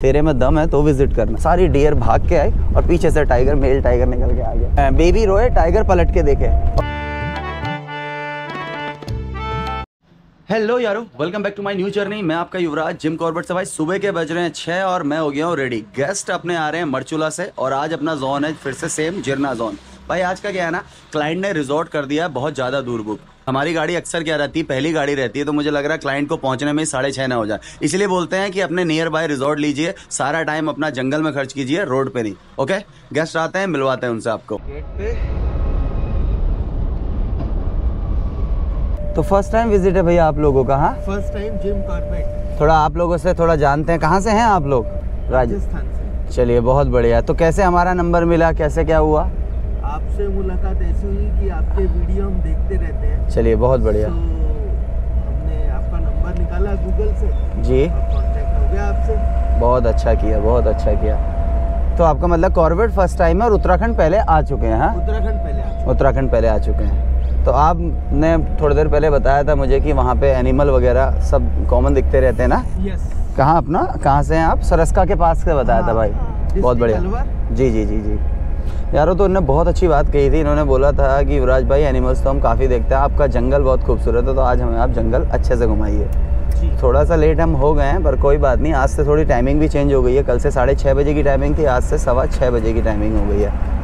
तेरे में दम है तो विजिट करना। सारी डियर भाग के आई और पीछे से टाइगर, मेल टाइगर निकल के आ गया। बेबी रोए, टाइगर पलट के देखे। हेलो यारो, welcome back to my new journey. मैं आपका युवराज जिम कॉर्बेट से। भाई सुबह के बज रहे हैं 6 और मैं हो गया हूँ रेडी। गेस्ट अपने आ रहे हैं मरचूला से और आज अपना जोन है फिर से सेम जिरना जोन। भाई आज का क्या है ना, क्लाइंट ने रिजॉर्ट कर दिया है बहुत ज़्यादा दूर बुक। हमारी गाड़ी अक्सर क्या रहती है, पहली गाड़ी रहती है, तो मुझे लग रहा है क्लाइंट को पहुंचने में 6:30 ना हो जाए। इसलिए बोलते हैं कि अपने नियर बाय रिजॉर्ट लीजिए, सारा टाइम अपना जंगल में खर्च कीजिए, रोड पे नहीं। ओके, गेस्ट आते हैं, मिलवाते हैं उनसे आपको गेट पे। तो फर्स्ट टाइम विजिट है भैया आप लोगों का? हाँ, फर्स्ट टाइम जिम कॉर्बेट। थोड़ा आप लोगों से थोड़ा जानते हैं, कहाँ से हैं आप लोग? राजस्थान से। चलिए बहुत बढ़िया। तो कैसे हमारा नंबर मिला, कैसे क्या हुआ? आपसे मुलाकात ऐसी हुई कि आपके वीडियो हम देखते रहते हैं। चलिए बहुत बढ़िया। तो हमने आपका नंबर निकाला गूगल से जी, कांटेक्ट हो गया आपसे। बहुत अच्छा किया, बहुत अच्छा किया। तो आपका मतलब कॉर्बेट फर्स्ट टाइम है और उत्तराखंड पहले आ चुके हैं? हाँ, उत्तराखंड पहले आ चुके हैं। तो आपने थोड़ी देर पहले बताया था मुझे कि वहाँ पे एनिमल वगैरह सब कॉमन दिखते रहते हैं ना? यस। कहाँ अपना, कहाँ से हैं आप? सरस्का के पास से बताया था भाई। बहुत बढ़िया। जी जी जी जी यारो, तो उन्होंने बहुत अच्छी बात कही थी। इन्होंने बोला था कि युवराज भाई एनिमल्स तो हम काफ़ी देखते हैं, आपका जंगल बहुत खूबसूरत है, तो आज हमें आप जंगल अच्छे से घुमाइए। थोड़ा सा लेट हम हो गए हैं पर कोई बात नहीं, आज से थोड़ी टाइमिंग भी चेंज हो गई है। कल से 6:30 बजे की टाइमिंग थी, आज से 6:15 बजे की टाइमिंग हो गई है।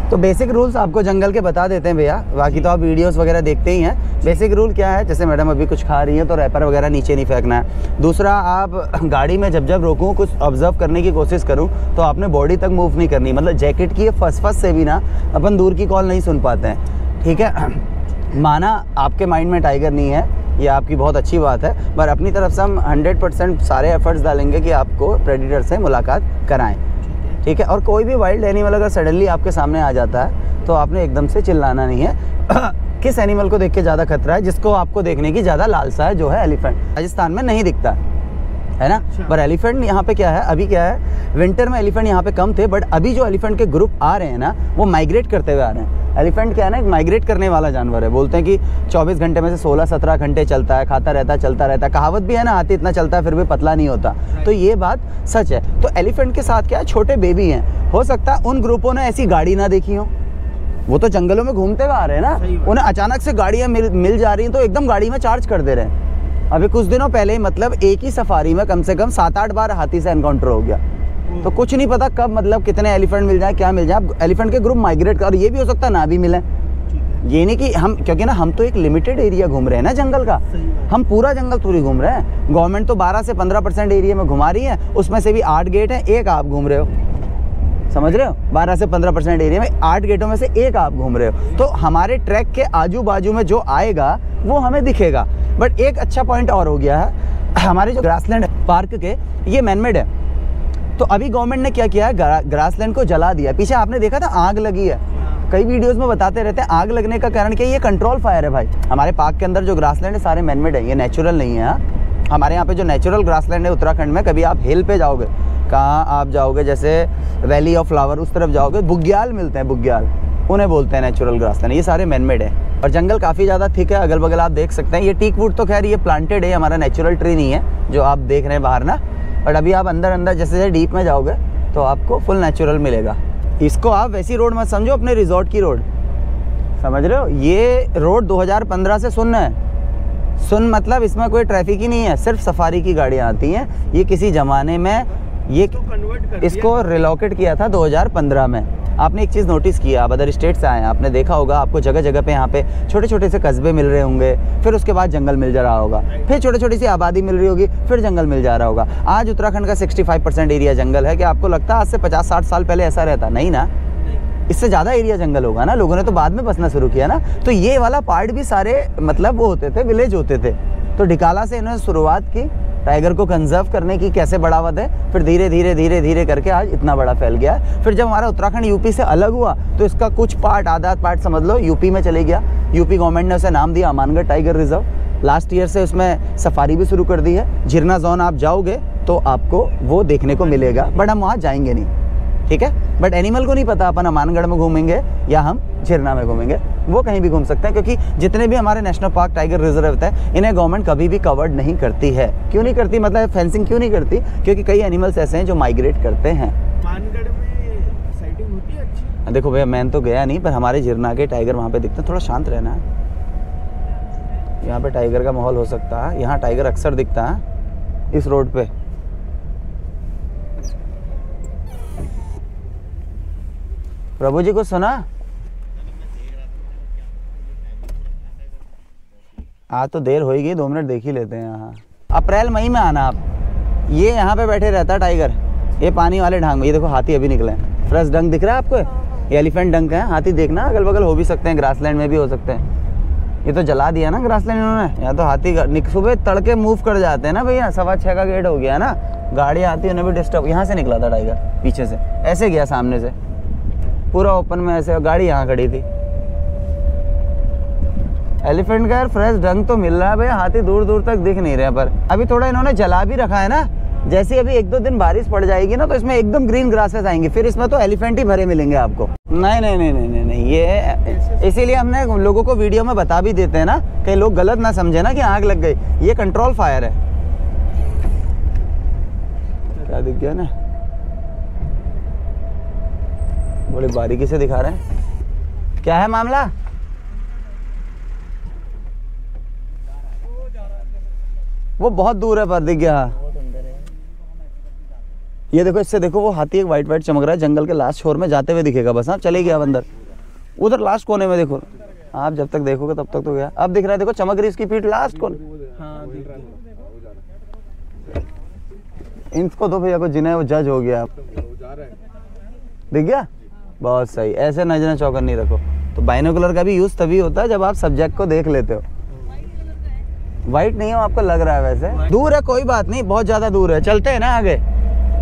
तो बेसिक रूल्स आपको जंगल के बता देते हैं भैया, बाकी तो आप वीडियोस वगैरह देखते ही हैं। बेसिक रूल क्या है, जैसे मैडम अभी कुछ खा रही हैं तो रैपर वगैरह नीचे नहीं फेंकना है। दूसरा, आप गाड़ी में जब रोकूं, कुछ ऑब्जर्व करने की कोशिश करूं तो आपने बॉडी तक मूव नहीं करनी। मतलब जैकेट की फस से भी ना अपन दूर की कॉल नहीं सुन पाते हैं, ठीक है? माना आपके माइंड में टाइगर नहीं है, ये आपकी बहुत अच्छी बात है, पर अपनी तरफ से हम 100% सारे एफर्ट्स डालेंगे कि आपको प्रेडिटर से मुलाकात कराएं, ठीक है? और कोई भी वाइल्ड एनिमल अगर सडनली आपके सामने आ जाता है तो आपने एकदम से चिल्लाना नहीं है। किस एनिमल को देख के ज़्यादा खतरा है? जिसको आपको देखने की ज़्यादा लालसा है, जो है एलिफेंट। राजस्थान में नहीं दिखता है ना, पर एलिफेंट यहाँ पे क्या है, अभी क्या है, विंटर में एलिफेंट यहाँ पे कम थे, बट अभी जो एलिफेंट के ग्रुप आ रहे हैं ना, वो माइग्रेट करते हुए आ रहे हैं। एलिफेंट क्या है ना, एक माइग्रेट करने वाला जानवर है। बोलते हैं कि 24 घंटे में से 16-17 घंटे चलता है, खाता रहता है, चलता रहता है। कहावत भी है ना, हाथी इतना चलता है फिर भी पतला नहीं होता। तो ये बात सच है। तो एलिफेंट के साथ क्या है, छोटे बेबी हैं। हो सकता है उन ग्रुपों ने ऐसी गाड़ी ना देखी हो, वो तो जंगलों में घूमते हुए आ रहे हैं ना, उन्हें अचानक से गाड़ियाँ मिल जा रही हैं तो एकदम गाड़ी में चार्ज कर दे रहे हैं। अभी कुछ दिनों पहले ही मतलब एक ही सफारी में कम से कम 7-8 बार हाथी से एनकाउंटर हो गया। तो कुछ नहीं पता कब मतलब कितने एलिफेंट मिल जाए, क्या मिल जाए। एलिफेंट के ग्रुप माइग्रेट कर, और ये भी हो सकता है ना भी मिले। ये नहीं कि हम, क्योंकि ना हम तो एक लिमिटेड एरिया घूम रहे हैं ना जंगल का, हम पूरा जंगल थोड़ी घूम रहे हैं। गवर्नमेंट तो 12 से 15% एरिया में घुमा रही है, उसमें से भी 8 गेट हैं, एक आप घूम रहे हो, समझ रहे हो? 12 से 15% एरिया में 8 गेटों में से एक आप घूम रहे हो। तो हमारे ट्रैक के आजू बाजू में जो आएगा वो हमें दिखेगा। बट एक अच्छा पॉइंट और हो गया है, हमारे जो ग्रासलैंड पार्क के, ये मैनमेड है। तो अभी गवर्नमेंट ने क्या किया है, ग्रासलैंड को जला दिया। पीछे आपने देखा था आग लगी है, कई वीडियोस में बताते रहते हैं। आग लगने का कारण क्या है, ये कंट्रोल फायर है भाई। हमारे पार्क के अंदर जो ग्रासलैंड है सारे मैनमेड है, ये नेचुरल नहीं है। हमारे यहाँ पे जो नेचुरल ग्रासलैंड है उत्तराखंड में, कभी आप हिल पे जाओगे, कहाँ आप जाओगे, जैसे वैली ऑफ फ्लावर उस तरफ जाओगे, बुग्याल मिलते हैं, बुग्याल, उन्हें बोलते हैं नेचुरल ग्रासलैंड। ये सारे मैनमेड है और जंगल काफ़ी ज़्यादा थिक है, अगल बगल आप देख सकते हैं। ये टीक वुड तो खैर ये प्लांटेड है, हमारा नेचुरल ट्री नहीं है जो आप देख रहे हैं बाहर ना। बट अभी आप अंदर जैसे डीप में जाओगे तो आपको फुल नेचुरल मिलेगा। इसको आप वैसी रोड मत समझो, अपने रिजॉर्ट की रोड समझ रहे हो। ये रोड 2015 से सुन्न है। सुन मतलब इसमें कोई ट्रैफिक ही नहीं है, सिर्फ सफारी की गाड़ियाँ आती हैं। ये किसी ज़माने में ये इसको रिलोकेट किया था 2015 में। आपने एक चीज़ नोटिस किया, आप अदर स्टेट से आए हैं, आपने देखा होगा, आपको जगह जगह पे यहाँ पे छोटे छोटे से कस्बे मिल रहे होंगे, फिर उसके बाद जंगल मिल जा रहा होगा, फिर छोटी छोटी सी आबादी मिल रही होगी, फिर जंगल मिल जा रहा होगा। आज उत्तराखंड का 65% एरिया जंगल है। क्या आपको लगता है आज से 50-60 साल पहले ऐसा रहता? नहीं ना, इससे ज़्यादा एरिया जंगल होगा ना, लोगों ने तो बाद में बसना शुरू किया ना। तो ये वाला पार्ट भी सारे मतलब वो होते थे, विलेज होते थे। तो ढिकाला से इन्होंने शुरुआत की टाइगर को कंजर्व करने की, कैसे बढ़ावा दे, फिर धीरे धीरे करके आज इतना बड़ा फैल गया। फिर जब हमारा उत्तराखंड यूपी से अलग हुआ तो इसका कुछ पार्ट, आधा पार्ट समझ लो, यूपी में चले गया। यूपी गवर्नमेंट ने उसे नाम दिया Amangarh tiger reserve. Last year से उसमें सफारी भी शुरू कर दी है। जिरना जोन आप जाओगे तो आपको वो देखने को मिलेगा, बट हम वहाँ जाएंगे नहीं, ठीक है। बट एनिमल को नहीं पता अपन अमानगढ़ में घूमेंगे या हम झिरना में घूमेंगे, वो कहीं भी घूम सकते हैं, क्योंकि जितने भी हमारे नेशनल पार्क टाइगर रिजर्व होता है इन्हें गवर्नमेंट कभी भी कवर्ड नहीं करती है। क्यों नहीं करती, मतलब फेंसिंग क्यों नहीं करती, क्योंकि कई एनिमल्स ऐसे हैं जो माइग्रेट करते हैं। मानगढ़ में साइटिंग होती है अच्छी? देखो भैया मैंने तो गया नहीं, पर हमारे झिरना के टाइगर वहाँ पे दिखते हैं। थोड़ा शांत रहना है, यहाँ पे टाइगर का माहौल हो सकता है। यहाँ टाइगर अक्सर दिखता है इस रोड पे। प्रभु जी को सुना? आज तो देर होगी, 2 मिनट देख ही लेते हैं। यहाँ अप्रैल मई में आना आप। ये यहाँ पे बैठे रहता है टाइगर, ये पानी वाले ढांग में। ये देखो हाथी अभी निकले हैं, फ्रेश डंक दिख रहा है आपको? ये एलिफेंट डंक है। हाथी देखना अगल बगल हो भी सकते हैं, ग्रासलैंड में भी हो सकते हैं। ये तो जला दिया ना ग्रासलैंड इन्होंने। यहाँ तो हाथी सुबह तड़के मूव कर जाते हैं ना भैया, 6:15 का गेट हो गया ना, गाड़ी आती है उन्हें भी डिस्टर्ब। यहाँ से निकला था टाइगर, पीछे से ऐसे गया, सामने से पूरा ओपन में ऐसे, गाड़ी यहाँ खड़ी थी। एलिफेंट का यार फ्रेश ढंग तो मिल रहा है भैया, हाथी दूर दूर तक दिख नहीं रहे। पर अभी थोड़ा इन्होंने जला भी रखा है ना, जैसे अभी 1-2 दिन बारिश पड़ जाएगी ना तो इसमें एकदम ग्रीन ग्रासेस आएंगे, फिर इसमें तो एलिफेंट ही भरे मिलेंगे आपको। नहीं नहीं नहीं नहीं नहीं, नहीं। ये इसीलिए हमने लोगों को वीडियो में बता भी देते हैं ना, कई लोग गलत ना समझे ना कि आग लग गई। ये कंट्रोल फायर है। क्या दिख गया ना, बड़ी बारीकी से दिखा रहे हैं। क्या है मामला? वो बहुत दूर है, पर दिख गया। ये देखो, इससे देखो वो हाथी एक वाइट वाइट चमक रहा है, जंगल के लास्ट छोर में जाते हुए दिखेगा बस। आप चले गया अंदर, उधर लास्ट कोने में देखो। आप जब तक देखोगे तब तक तो गया। अब दिख रहा है, देखो चमक रही इसकी पीठ लास्ट कोने। इनको तो भैया को जिन्हें वो जज हो गया। दिख गया, बहुत सही। ऐसे नजर चौकन नहीं रखो। तो बाइनोकुलर का भी यूज तभी होता है जब आप सब्जेक्ट को देख लेते हो। वाइट नहीं हो आपको लग रहा है, वैसे दूर है, कोई बात नहीं, बहुत ज्यादा दूर है। चलते हैं ना आगे,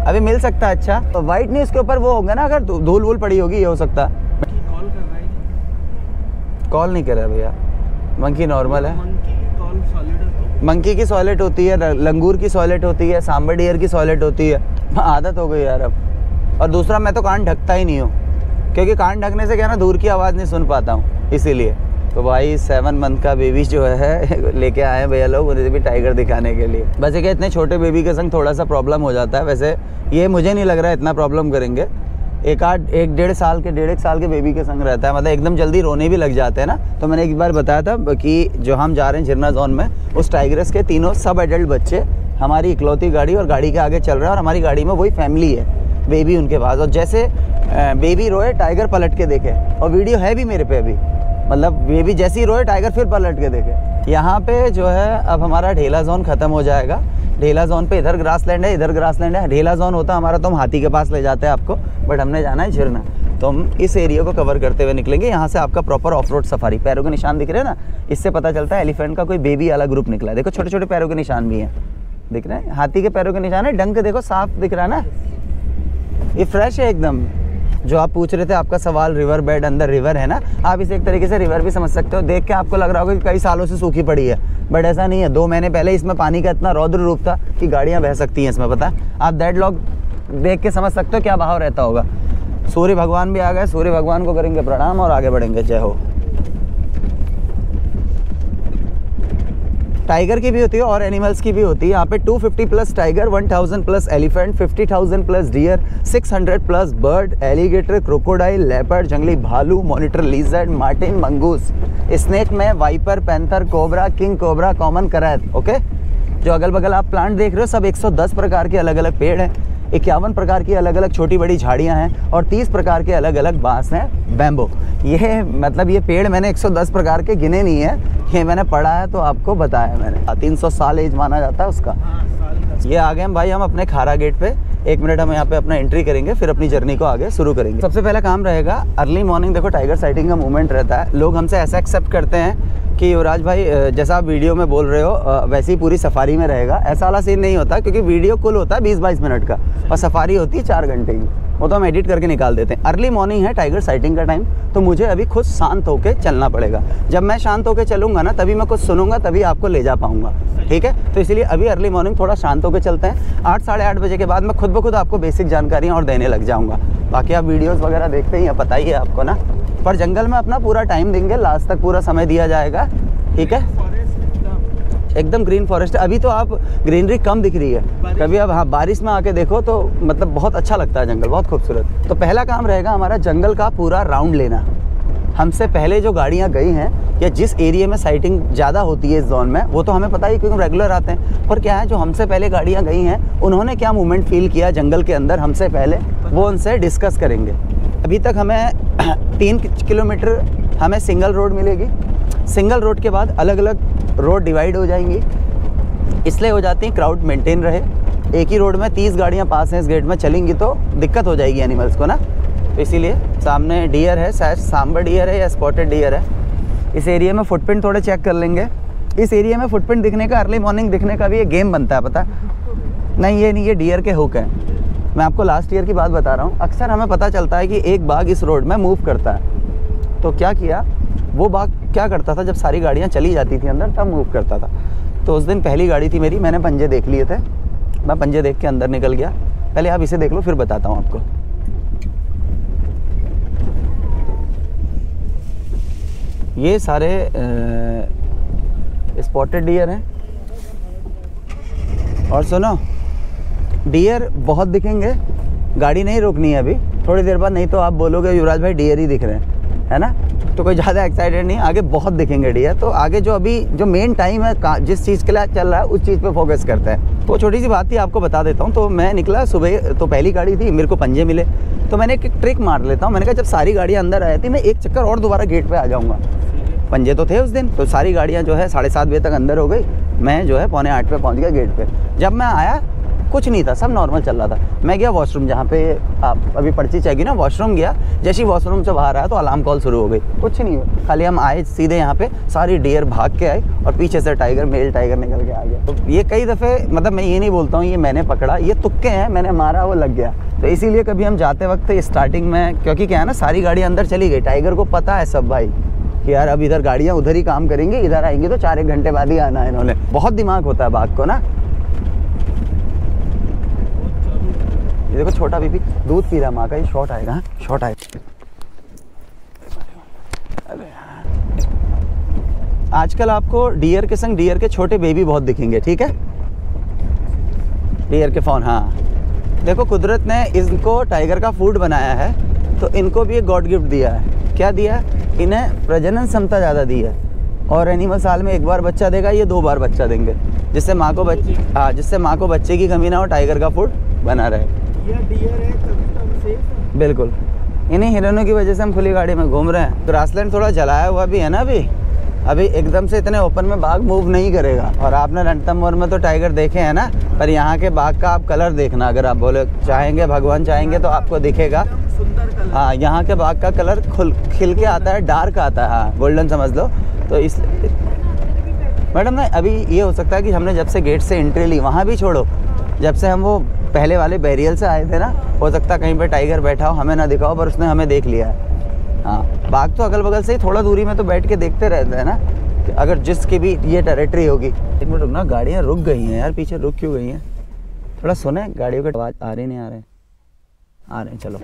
अभी मिल सकता है। अच्छा तो वाइट नहीं, इसके ऊपर वो होगा ना, अगर धूल वूल पड़ी होगी, ये हो सकता। कॉल कर रहा है? कॉल नहीं कर रहा भैया, मंकी नॉर्मल है। मंकी की कॉल सॉलिड होती है? मंकी की सॉलिड होती है, लंगूर की सॉलिड होती है, सांबर डियर की सॉलिड होती है। आदत हो गई यार अब। और दूसरा, मैं तो कान ढकता ही नहीं हूँ, क्योंकि कान ढकने से क्या ना, दूर की आवाज़ नहीं सुन पाता हूँ, इसीलिए। तो भाई 7 मंथ का बेबी जो है लेके आए हैं भैया लोग, उन्हें भी टाइगर दिखाने के लिए। वैसे क्या इतने छोटे बेबी के संग थोड़ा सा प्रॉब्लम हो जाता है, वैसे ये मुझे नहीं लग रहा है इतना प्रॉब्लम करेंगे। 1-1.5 साल के बेबी के संग रहता है, मतलब एकदम जल्दी रोने भी लग जाते हैं ना। तो मैंने एक बार बताया था कि जो हम जा रहे हैं झिरना जोन में, उस टाइगर्स के 3 सब एडल्ट बच्चे हमारी इकलौती गाड़ी और गाड़ी के आगे चल रहे हैं, और हमारी गाड़ी में वही फैमिली है, बेबी उनके पास। और जैसे बेबी रोए, टाइगर पलट के देखे, और वीडियो है भी मेरे पे अभी, मतलब बेबी जैसे ही रोए टाइगर फिर पलट के देखे। यहाँ पे जो है अब हमारा ढेला जोन ख़त्म हो जाएगा। ढेला जोन पे इधर ग्रासलैंड है, इधर ग्रासलैंड है। ढेला जोन होता हमारा तो हम हाथी के पास ले जाते हैं आपको, बट हमने जाना है झिरना, तो हम इस एरिया को कवर करते हुए निकलेंगे। यहाँ से आपका प्रॉपर ऑफ रोड सफारी। पैरों के निशान दिख रहे हैं ना, इससे पता चलता है एलिफेंट का कोई बेबी वाला ग्रुप निकला है। देखो छोटे छोटे पैरों के निशान भी हैं, दिख रहे हैं। हाथी के पैरों के निशान है, डंक देखो साफ दिख रहा है ना, ये फ्रेश है एकदम। जो आप पूछ रहे थे, आपका सवाल रिवर बेड, अंदर रिवर है ना, आप इसे एक तरीके से रिवर भी समझ सकते हो। देख के आपको लग रहा होगा कि कई सालों से सूखी पड़ी है, बट ऐसा नहीं है। 2 महीने पहले इसमें पानी का इतना रौद्र रूप था कि गाड़ियां बह सकती हैं इसमें, पता है। आप डेडलॉक देख के समझ सकते हो क्या बहाव रहता होगा। सूर्य भगवान भी आ गए, सूर्य भगवान को करेंगे प्रणाम और आगे बढ़ेंगे। जय हो। टाइगर की भी होती है और एनिमल्स की भी होती है। यहाँ पे 250 plus tiger, 1000 plus elephant, 50,000 plus deer, 600 plus bird, alligator, crocodile, leopard, जंगली भालू, monitor lizard, marten, mongoose. Snake में viper, panther, cobra, king cobra, common krait. Okay, जो अगल बगल आप प्लांट देख रहे हो सब 110 प्रकार के अलग अलग पेड़ हैं, 51 प्रकार की अलग अलग छोटी बड़ी झाड़ियाँ हैं, और 30 प्रकार के अलग अलग बांस हैं, बैम्बो। ये मतलब ये पेड़ मैंने 110 प्रकार के गिने नहीं है, ये मैंने पढ़ा है तो आपको बताया मैंने। 300 साल एज माना जाता है उसका। ये आ गए हम भाई, हम अपने खारा गेट पे। 1 मिनट हम यहाँ पे अपना एंट्री करेंगे, फिर अपनी जर्नी को आगे शुरू करेंगे। सबसे पहला काम रहेगा अर्ली मॉर्निंग। देखो टाइगर साइटिंग का मूवमेंट रहता है, लोग हमसे ऐसा एक्सेप्ट करते हैं कि युवराज भाई जैसा आप वीडियो में बोल रहे हो वैसे ही पूरी सफारी में रहेगा। ऐसा वाला सीन नहीं होता, क्योंकि वीडियो कुल होता है 20-22 मिनट का और सफारी होती है 4 घंटे की, वो तो हम एडिट करके निकाल देते हैं। अर्ली मॉर्निंग है टाइगर साइटिंग का टाइम, तो मुझे अभी खुद शांत होकर चलना पड़ेगा। जब मैं शांत होकर चलूँगा ना, तभी मैं कुछ सुनूंगा, तभी आपको ले जा पाऊँगा, ठीक है। तो इसलिए अभी अर्ली मॉर्निंग थोड़ा शांत होकर चलते हैं। 8 साढ़े 8 बजे के बाद मैं खुद ब खुद आपको बेसिक जानकारियाँ और देने लग जाऊँगा। बाकी आप वीडियोस वगैरह देखते ही हैं, पता ही है आपको ना। पर जंगल में अपना पूरा टाइम देंगे, लास्ट तक पूरा समय दिया जाएगा, ठीक है। एकदम ग्रीन फॉरेस्ट है। अभी तो आप ग्रीनरी कम दिख रही है, कभी अब हाँ बारिश में आके देखो तो मतलब बहुत अच्छा लगता है जंगल, बहुत खूबसूरत। तो पहला काम रहेगा हमारा जंगल का पूरा राउंड लेना। हमसे पहले जो गाड़ियाँ गई हैं या जिस एरिया में साइटिंग ज़्यादा होती है इस जोन में, वो तो हमें पता ही क्योंकि रेगुलर आते हैं। पर क्या है, जो हमसे पहले गाड़ियाँ गई हैं उन्होंने क्या मूवमेंट फील किया जंगल के अंदर हमसे पहले, वो उनसे डिस्कस करेंगे। अभी तक हमें 3 किलोमीटर हमें सिंगल रोड मिलेगी। सिंगल रोड के बाद अलग अलग रोड डिवाइड हो जाएंगी, इसलिए हो जाती है क्राउड मेंटेन रहे। एक ही रोड में 30 गाड़ियाँ पास हैं इस गेट में चलेंगी तो दिक्कत हो जाएगी एनिमल्स को ना। तो इसीलिए सामने डियर है, शायद सांबर डियर है या स्पॉटेड डियर है। इस एरिया में फुटप्रिंट थोड़े चेक कर लेंगे। इस एरिया में फुटप्रिंट दिखने का, अर्ली मॉर्निंग दिखने का भी ये गेम बनता है, पता नहीं। ये नहीं, ये डियर के हुक हैं। मैं आपको लास्ट ईयर की बात बता रहा हूँ। अक्सर हमें पता चलता है कि एक बाघ इस रोड में मूव करता है, तो क्या किया वो बाघ क्या करता था, जब सारी गाड़ियाँ चली जाती थी अंदर तब मूव करता था। तो उस दिन पहली गाड़ी थी मेरी, मैंने पंजे देख लिए थे, मैं पंजे देख के अंदर निकल गया। पहले आप इसे देख लो फिर बताता हूँ आपको। ये सारे स्पॉटेड डियर हैं। और सुनो, डियर बहुत दिखेंगे, गाड़ी नहीं रोकनी है अभी, थोड़ी देर बाद, नहीं तो आप बोलोगे युवराज भाई डियर ही दिख रहे हैं, है ना। तो कोई ज़्यादा एक्साइटेड नहीं, आगे बहुत दिखेंगे डियर। तो आगे जो अभी जो मेन टाइम है जिस चीज़ के लिए चल रहा है उस चीज़ पे फोकस करते हैं। तो छोटी सी बात थी आपको बता देता हूँ। तो मैं निकला सुबह, तो पहली गाड़ी थी, मेरे को पंजे मिले, तो मैंने एक ट्रिक मार लेता हूँ। मैंने कहा जब सारी गाड़ियाँ अंदर आई थी मैं एक चक्कर और दोबारा गेट पर आ जाऊँगा। पंजे तो थे उस दिन, तो सारी गाड़ियाँ जो है 7:30 बजे तक अंदर हो गई। मैं जो है 7:45 पे पहुँच गया गेट पे। जब मैं आया कुछ नहीं था, सब नॉर्मल चल रहा था। मैं गया वॉशरूम, जहाँ पे आप अभी पर्ची चाहिए ना, वॉशरूम गया। जैसे ही वॉशरूम से बाहर आया तो अलार्म कॉल शुरू हो गई। कुछ नहीं, खाली हम आए सीधे यहाँ पे, सारी डियर भाग के आए और पीछे से टाइगर, मेल टाइगर निकल के आ गया। तो ये कई दफ़े, मतलब मैं ये नहीं बोलता हूँ ये मैंने पकड़ा, ये तुक्के हैं, मैंने मारा वो लग गया। तो इसीलिए कभी हम जाते वक्त स्टार्टिंग में, क्योंकि क्या है ना सारी गाड़ियाँ अंदर चली गई, टाइगर को पता है सब भाई कि यार अब इधर गाड़ियाँ उधर ही काम करेंगी, इधर आएंगी तो 4-1 घंटे बाद ही आना है इन्होंने। बहुत दिमाग होता है बाघ को ना। ये देखो छोटा बीबी दूध पी रहा, माँ का ये शॉट आएगा, शॉट आएगा। आजकल आपको डियर के संग डियर के छोटे बेबी बहुत दिखेंगे, ठीक है। डियर के फॉन, हाँ देखो कुदरत ने इनको टाइगर का फूड बनाया है, तो इनको भी एक गॉड गिफ्ट दिया है। क्या दिया? इन्हें प्रजनन क्षमता ज़्यादा दी है। और एनिमल साल में 1 बार बच्चा देगा, ये 2 बार बच्चा देंगे, जिससे माँ को जिससे माँ को बच्चे की कमी ना हो, टाइगर का फूड बना रहे। ये डियर है तभी तो हम सेफ हैं। बिल्कुल, इन्हीं हिरणों की वजह से हम खुली गाड़ी में घूम रहे हैं। ग्रासलैंड थोड़ा जलाया हुआ भी है ना अभी एकदम से इतने ओपन में बाघ मूव नहीं करेगा। और आपने रणथंभौर में तो टाइगर देखे हैं ना, पर यहाँ के बाघ का आप कलर देखना, अगर आप बोले चाहेंगे, भगवान चाहेंगे तो आपको दिखेगा। सुंदर कलर। हाँ, यहाँ के बाघ का कलर खिल के आता है, डार्क आता है, हाँ गोल्डन समझ लो। तो इस मैडम ना अभी ये हो सकता है कि हमने जब से गेट से एंट्री ली, वहाँ भी छोड़ो, जब से हम वो पहले वाले बैरियल से आए थे ना, हो सकता है कहीं पे टाइगर बैठा हो, हमें ना दिखाओ, पर उसने हमें देख लिया है। हाँ, बाघ तो अगल बगल से ही थोड़ा दूरी में तो बैठ के देखते रहते हैं ना, कि अगर जिसकी भी ये टेरिटरी होगी। 1 मिनट रुकना, गाड़ियाँ रुक गई हैं यार, पीछे रुक क्यों गई हैं? थोड़ा सुने, गाड़ियों की आवाज़ आ रही नहीं आ रहे हैं, चलो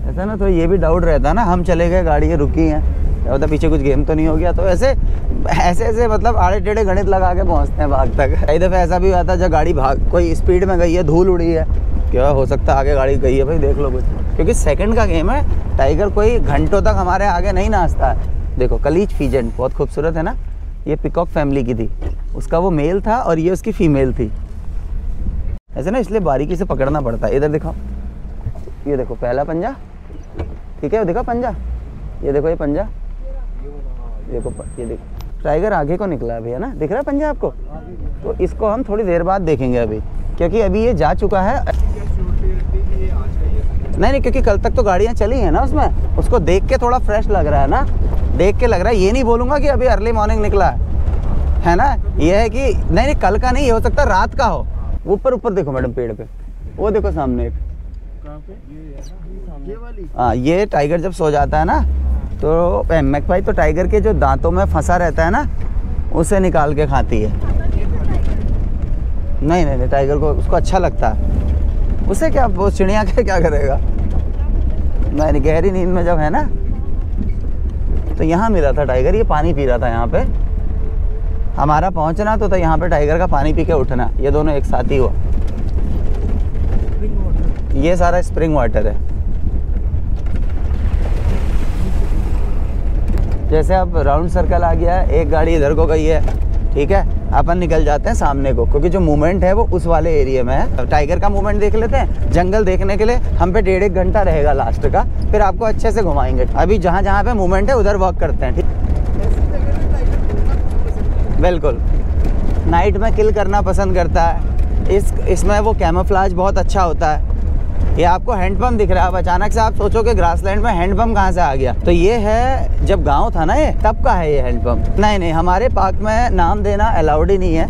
ऐसा ना, तो ये भी डाउट रहता है ना, हम चले गए गाड़ियाँ रुकी हैं, क्या होता पीछे कुछ गेम तो नहीं हो गया। तो ऐसे मतलब आड़े टेढ़े गणित लगा के पहुँचते हैं बाघ तक। कई दफ़े ऐसा भी हुआ था जब गाड़ी कोई स्पीड में गई है, धूल उड़ी है, क्या हो सकता है आगे गाड़ी गई है, भाई देख लो कुछ, क्योंकि सेकंड का गेम है। टाइगर कोई घंटों तक हमारे आगे नहीं नाचता है। देखो कलीज फीजेंट बहुत खूबसूरत है ना, ये पिकॉक फैमिली की थी, उसका वो मेल था और ये उसकी फीमेल थी। ऐसे ना, इसलिए बारीकी से पकड़ना पड़ता है। इधर दिखाओ, ये देखो पहला पंजा, ठीक है, देखो पंजा, ये देखो ये पंजा, देखो ये देखो टाइगर आगे को निकला अभी, है ना, दिख रहा है पंजा आपको। तो इसको हम थोड़ी देर बाद देखेंगे अभी, क्योंकि अभी ये जा चुका है। नहीं, क्योंकि कल तक तो गाड़ियाँ चली हैं ना उसमें, उसको देख के थोड़ा फ्रेश लग रहा है ना, देख के लग रहा है। ये नहीं बोलूँगा कि अभी अर्ली मॉर्निंग निकला है ना, ये है कि नहीं कल का नहीं, ये हो सकता रात का हो। ऊपर देखो मैडम, पेड़ पे वो देखो सामने एक, ये वाली। हाँ, ये टाइगर जब सो जाता है ना, तो मैकपाई तो टाइगर के जो दांतों में फंसा रहता है ना, उसे निकाल के खाती है। नहीं, टाइगर को उसको अच्छा लगता है, उसे क्या, वो चिड़िया के क्या करेगा। नहीं, गहरी नींद में जब है ना, तो यहाँ मिला था टाइगर, ये पानी पी रहा था यहाँ पे। हमारा पहुँचना तो था यहाँ पे, टाइगर का पानी पी के उठना, ये दोनों एक साथ ही हुआ। ये सारा स्प्रिंग वाटर है। जैसे अब राउंड सर्कल आ गया है, एक गाड़ी इधर को गई है, ठीक है, अपन निकल जाते हैं सामने को, क्योंकि जो मूवमेंट है वो उस वाले एरिया में है। टाइगर का मूवमेंट देख लेते हैं। जंगल देखने के लिए हम पे 1.5 घंटा रहेगा लास्ट का, फिर आपको अच्छे से घुमाएंगे। अभी जहाँ जहाँ पे मूवमेंट है उधर वॉक करते हैं, ठीक। बिल्कुल, नाइट में किल करना पसंद करता है। इसमें वो कैमोफ्लेज बहुत अच्छा होता है। ये आपको हैंडपम्प दिख रहा है, अब अचानक से आप सोचोगे ग्रासलैंड में हैंडपम्प कहाँ से आ गया, तो ये है जब गांव था ना, ये तब का है ये हैंडपम्प। नहीं, हमारे पार्क में नाम देना अलाउड ही नहीं है।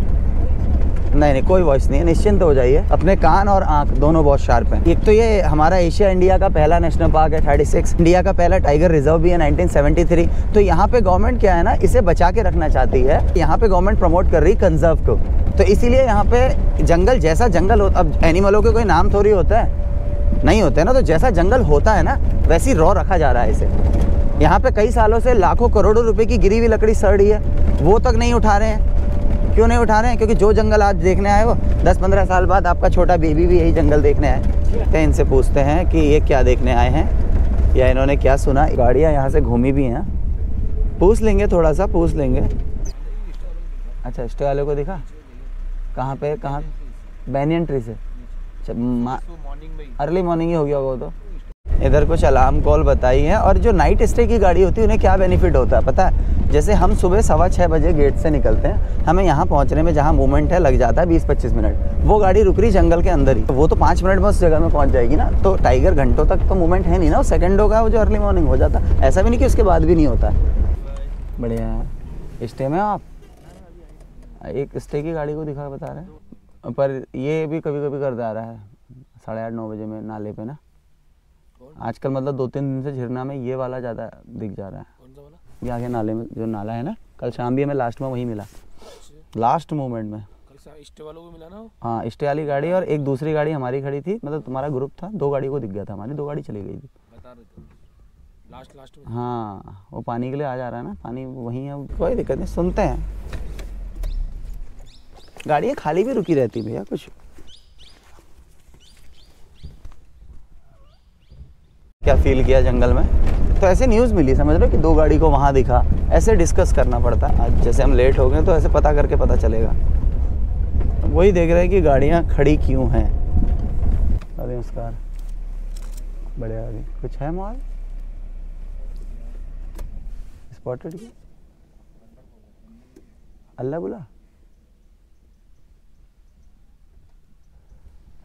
नहीं, कोई वॉइस नहीं है, निश्चिंत हो जाइए। अपने कान और आंख दोनों बहुत शार्प हैं। एक तो ये हमारा एशिया इंडिया का पहला नेशनल पार्क है, 36, इंडिया का पहला टाइगर रिजर्व भी है 1973। तो यहाँ पे गवर्नमेंट क्या है ना, इसे बचा के रखना चाहती है। यहाँ पे गवर्नमेंट प्रमोट कर रही कंजर्व को, तो इसीलिए यहाँ पे जंगल जैसा जंगल हो, अब एनिमलों के कोई नाम थोड़ी होता है, नहीं होते ना, तो जैसा जंगल होता है ना वैसी रॉ रखा जा रहा है इसे। यहाँ पे कई सालों से लाखों करोड़ों रुपए की गिरी हुई लकड़ी सड़ रही है, वो तक नहीं उठा रहे हैं। क्यों नहीं उठा रहे हैं? क्योंकि जो जंगल आज देखने आए वो 10-15 साल बाद आपका छोटा बेबी भी यही जंगल देखने आए। तो इनसे पूछते हैं कि ये क्या देखने आए हैं या इन्होंने क्या सुना। गाड़ियाँ यहाँ से घूमी भी हैं, पूछ लेंगे, थोड़ा सा पूछ लेंगे। अच्छा, स्टे वाले को दिखा कहाँ पे, कहाँ? बैनियन ट्री से। अर्ली मॉर्निंग ही हो गया वो तो। इधर कुछ अलार्म कॉल बताई है। और जो नाइट स्टे की गाड़ी होती है उन्हें क्या बेनिफिट होता है पता है? जैसे हम सुबह 6:15 बजे गेट से निकलते हैं, हमें यहाँ पहुँचने में जहाँ मूवमेंट है लग जाता है 20-25 मिनट। वो गाड़ी रुक रही जंगल के अंदर ही, वो तो 5 मिनट में उस जगह में पहुँच जाएगी ना। तो टाइगर घंटों तक तो मूवमेंट है नहीं ना, वो सेकंडों का वो जो अर्ली मॉर्निंग हो जाता है। ऐसा भी नहीं कि उसके बाद भी नहीं होता है। बढ़िया। स्टे में आप एक स्टे की गाड़ी को दिखा बता रहे हैं, पर ये भी कभी कभी करता आ रहा है 8:30-9 बजे में नाले पे ना। आजकल मतलब 2-3 दिन से झिरना में ये वाला ज़्यादा दिख जा रहा है। कौन सा वाला? ये आगे नाले में जो नाला है ना, कल शाम भी हमें लास्ट में वही मिला, लास्ट मोमेंट में। कल स्टे वालों को मिला ना? हाँ, स्टे वाली गाड़ी और एक दूसरी गाड़ी हमारी खड़ी थी, मतलब तुम्हारा ग्रुप था, 2 गाड़ी को दिख गया था, हमारी 2 गाड़ी चली गई थी। बता रहे थे लास्ट में। हाँ, वो पानी के लिए आ जा रहा है ना, पानी वहीं है, कोई दिक्कत नहीं, सुनते हैं। गाड़ियाँ खाली भी रुकी रहती भैया कुछ। क्या फील किया जंगल में, तो ऐसे न्यूज़ मिली, समझ लो कि 2 गाड़ी को वहाँ दिखा, ऐसे डिस्कस करना पड़ता है। आज जैसे हम लेट हो गए तो ऐसे पता करके पता चलेगा। वही देख रहे हैं कि गाड़ियाँ खड़ी क्यों हैं। अरे नमस्कार, बढ़िया। अभी कुछ है माल स्पॉटेड की? अल्लाह बुला,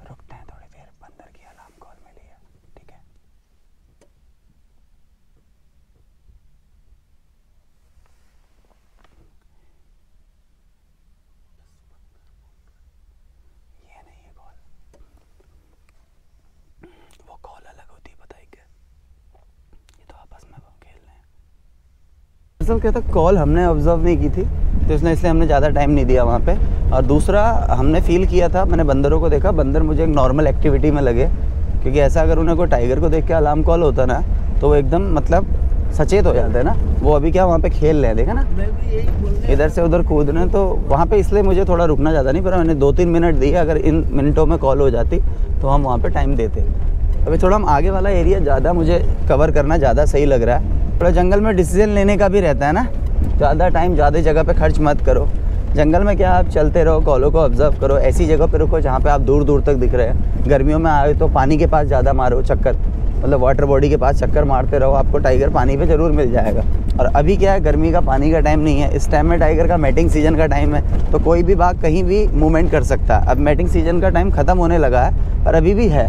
रुकते हैं थोड़ी देर, बंदर की अलार्म कॉल मिली है, ठीक है। ये नहीं है कॉल, वो कॉल अलग होती है, पता है क्या? ये तो आपस में खेल रहे हैं। असल कहता कॉल हमने ऑब्जर्व नहीं की थी, तो इसने इसलिए हमने ज़्यादा टाइम नहीं दिया वहाँ पे। और दूसरा हमने फील किया था, मैंने बंदरों को देखा, बंदर मुझे एक नॉर्मल एक्टिविटी में लगे, क्योंकि ऐसा अगर उन्हें कोई टाइगर को देख के अलार्म कॉल होता ना तो वो एकदम मतलब सचेत हो जाते हैं ना। वो अभी क्या वहाँ पे खेल रहे हैं, देखा ना, मैं भी यही बोलने इधर से उधर कूद रहे हैं, तो वहाँ पे इसलिए मुझे थोड़ा रुकना ज़्यादा नहीं, पर मैंने 2-3 मिनट दिए। अगर इन मिनटों में कॉल हो जाती तो हम वहाँ पे टाइम देते। अभी थोड़ा हम आगे वाला एरिया ज़्यादा मुझे कवर करना ज़्यादा सही लग रहा है। थोड़ा जंगल में डिसीजन लेने का भी रहता है ना, ज़्यादा टाइम ज़्यादा जगह पे खर्च मत करो। जंगल में क्या, आप चलते रहो, कॉलों को ऑब्जर्व करो, ऐसी जगह पे रुको जहाँ पे आप दूर दूर तक दिख रहे हैं। गर्मियों में आए तो पानी के पास ज़्यादा मारो चक्कर, मतलब वाटर बॉडी के पास चक्कर मारते रहो, आपको टाइगर पानी पे ज़रूर मिल जाएगा। और अभी क्या है, गर्मी का पानी का टाइम नहीं है, इस टाइम में टाइगर का मैटिंग सीजन का टाइम है, तो कोई भी बाघ कहीं भी मूवमेंट कर सकता है। अब मैटिंग सीजन का टाइम ख़त्म होने लगा है, पर अभी भी है,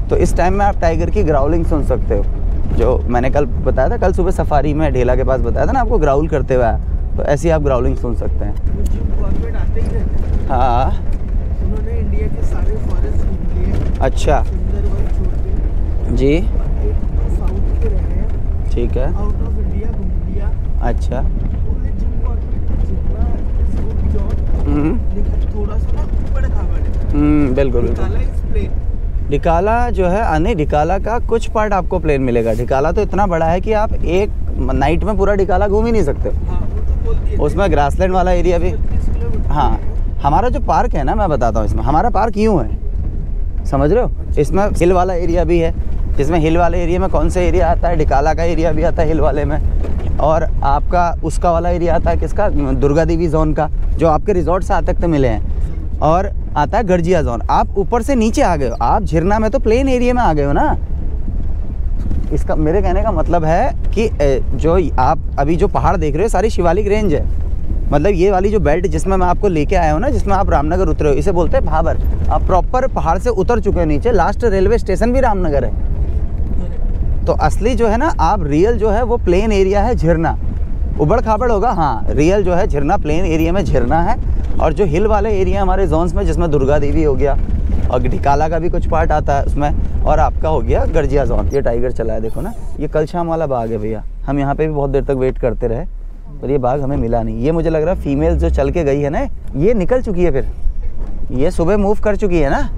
तो इस टाइम में आप टाइगर की ग्राउलिंग सुन सकते हो। जो मैंने कल बताया था, कल सुबह सफारी में ढेला के पास बताया था ना आपको, ग्राउल करते हुए, तो ऐसी आप ग्राउलिंग सुन सकते हैं। जिम कॉर्बेट आते ही रहते हैं। हाँ, उन्होंने इंडिया के सारे फॉरेस्ट घूम लिए। अच्छा सुंदरवन छोड़ के जी, एक तो साउथ के रहे हैं, ठीक है, आउट ऑफ इंडिया घूम लिया। अच्छा। बोले जिम कॉर्बेट जितना इस गुड जॉब, लेकिन थोड़ा सा ना ऊपर खाबड़ है। बिल्कुल बिल्कुल। निकाला इस प्लेन ढिकाला जो है, नहीं ढिकाला का कुछ पार्ट आपको प्लेन मिलेगा। ढिकाला तो इतना बड़ा है कि आप एक नाइट में पूरा ढिकाला घूम ही नहीं सकते। हाँ, वो तो बोल दिए। उसमें ग्रासलैंड वाला एरिया भी। 30 किलोमीटर। हाँ, हमारा जो पार्क है ना, मैं बताता हूँ इसमें हमारा पार्क यूँ है, समझ रहे हो। इसमें हिल वाला एरिया भी है, जिसमें हिल वाले एरिया में कौन सा एरिया आता है, ढिकाला का एरिया भी आता है हिल वाले में, और आपका उसका वाला एरिया आता है किसका, दुर्गा देवी जोन का, जो आपके रिजॉर्ट से आज तक तो मिले हैं, और आता है गर्जिया जोन। आप ऊपर से नीचे आ गए हो, आप झिरना में तो प्लेन एरिया में आ गए हो ना। इसका मेरे कहने का मतलब है कि जो आप अभी जो पहाड़ देख रहे हो सारी शिवालिक रेंज है। मतलब ये वाली जो बेल्ट जिसमें मैं आपको लेके आया हूँ ना, जिसमें आप रामनगर उतरे हो, इसे बोलते हैं भाबर। आप प्रॉपर पहाड़ से उतर चुके हो नीचे, लास्ट रेलवे स्टेशन भी रामनगर है। तो असली जो है ना, आप रियल जो है वो प्लेन एरिया है झिरना। उबड़ खाबड़ होगा, हाँ, रियल जो है झिरना प्लेन एरिया में झिरना है। और जो हिल वाले एरिया हमारे जोन्स में, जिसमें दुर्गा देवी हो गया और ढिकाला का भी कुछ पार्ट आता है उसमें, और आपका हो गया गर्जिया जोन। ये टाइगर चला है, देखो ना, ये कल शाम वाला बाघ है भैया। हम यहाँ पे भी बहुत देर तक वेट करते रहे, पर ये बाघ हमें मिला नहीं। ये मुझे लग रहा है फीमेल जो चल के गई है ना, ये निकल चुकी है, फिर ये सुबह मूव कर चुकी है ना।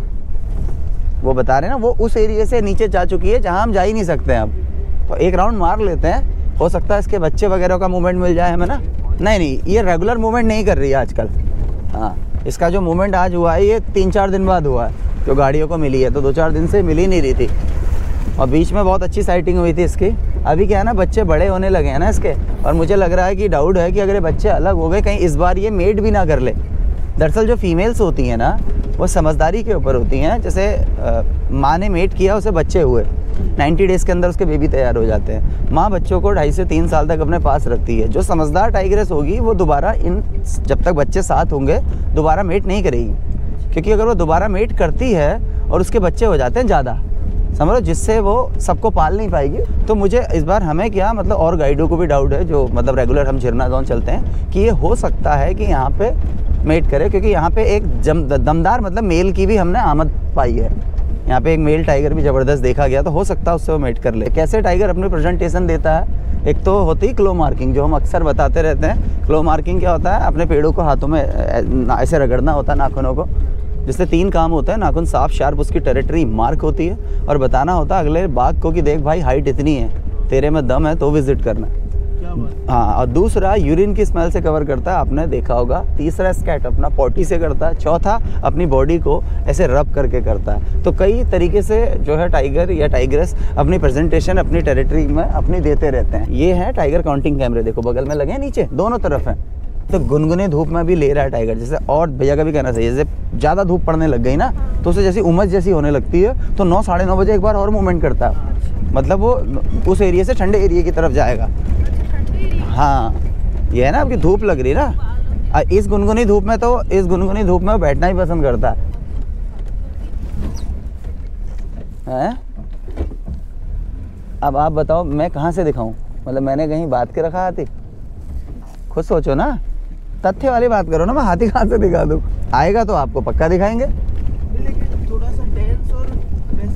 वो बता रहे हैं ना, वो उस एरिया से नीचे जा चुकी है जहाँ हम जा ही नहीं सकते हैं अब। तो एक राउंड मार लेते हैं, हो सकता है इसके बच्चे वगैरह का मूवमेंट मिल जाए हमें ना। नहीं, ये रेगुलर मूवमेंट नहीं कर रही है आजकल। हाँ, इसका जो मूवमेंट आज हुआ है ये 3-4 दिन बाद हुआ है, जो गाड़ियों को मिली है। तो 2-4 दिन से मिल ही नहीं रही थी, और बीच में बहुत अच्छी साइटिंग हुई थी इसकी। अभी क्या है ना, बच्चे बड़े होने लगे हैं ना इसके, और मुझे लग रहा है कि डाउट है कि अगर ये बच्चे अलग हो गए, कहीं इस बार ये मेट भी ना कर ले। दरअसल जो फीमेल्स होती हैं ना, वो समझदारी के ऊपर होती हैं। जैसे माँ ने मेट किया, उसे बच्चे हुए, 90 डेज़ के अंदर उसके बेबी तैयार हो जाते हैं। माँ बच्चों को 2.5 से 3 साल तक अपने पास रखती है। जो समझदार टाइग्रेस होगी वो दोबारा जब तक बच्चे साथ होंगे दोबारा मेट नहीं करेगी, क्योंकि अगर वो दोबारा मेट करती है और उसके बच्चे हो जाते हैं ज़्यादा, समझ लो, जिससे वो सबको पाल नहीं पाएगी। तो मुझे इस बार हमें क्या मतलब, और गाइडों को भी डाउट है जो मतलब रेगुलर हम झिरना जोन चलते हैं, कि ये हो सकता है कि यहाँ पे मेट करे, क्योंकि यहाँ पे एक दमदार मतलब मेल की भी हमने आमद पाई है। यहाँ पे एक मेल टाइगर भी ज़बरदस्त देखा गया, तो हो सकता है उससे वो मेट कर ले। कैसे टाइगर अपनी प्रेजेंटेशन देता है, एक तो होती है क्लो मार्किंग, जो हम अक्सर बताते रहते हैं। क्लो मार्किंग क्या होता है, अपने पेड़ों को हाथों में ऐसे रगड़ना होता है, नाखूनों को, जिससे 3 काम होते हैं। नाखून साफ शार्प उसकी टेरिटरी मार्क होती है, और बताना होता है अगले बाघ को कि देख भाई हाइट इतनी है, तेरे में दम है तो विजिट करना। क्या बात। हाँ, और दूसरा यूरिन की स्मेल से कवर करता है, आपने देखा होगा। तीसरा स्कैट अपना पॉटी से करता है। चौथा अपनी बॉडी को ऐसे रब करके करता है। तो कई तरीके से जो है टाइगर या टाइग्रेस अपनी प्रेजेंटेशन अपनी टेरिटरी में अपनी देते रहते हैं। ये है टाइगर काउंटिंग कैमरे, देखो बगल में लगे हैं, नीचे दोनों तरफ हैं। तो गुनगुने धूप में भी ले रहा है टाइगर। जैसे, और भैया का भी कहना चाहिए, जैसे ज़्यादा धूप पड़ने लग गई ना, तो उसे जैसी उमस जैसी होने लगती है, तो 9 साढ़े 9 बजे एक बार और मूवमेंट करता है। मतलब वो उस एरिया से ठंडे एरिया की तरफ जाएगा। हाँ, ये है ना, आपकी धूप लग रही ना, इस गुनगुनी धूप में वो बैठना ही पसंद करता है। अब आप बताओ मैं कहाँ से दिखाऊं, मतलब मैंने कहीं बात के रखा हाथी? खुद सोचो ना, तथ्य वाली बात करो ना। मैं हाथी कहाँ से दिखा दूं? आएगा तो आपको पक्का दिखाएंगे। लेकिन थोड़ा सा डेंस और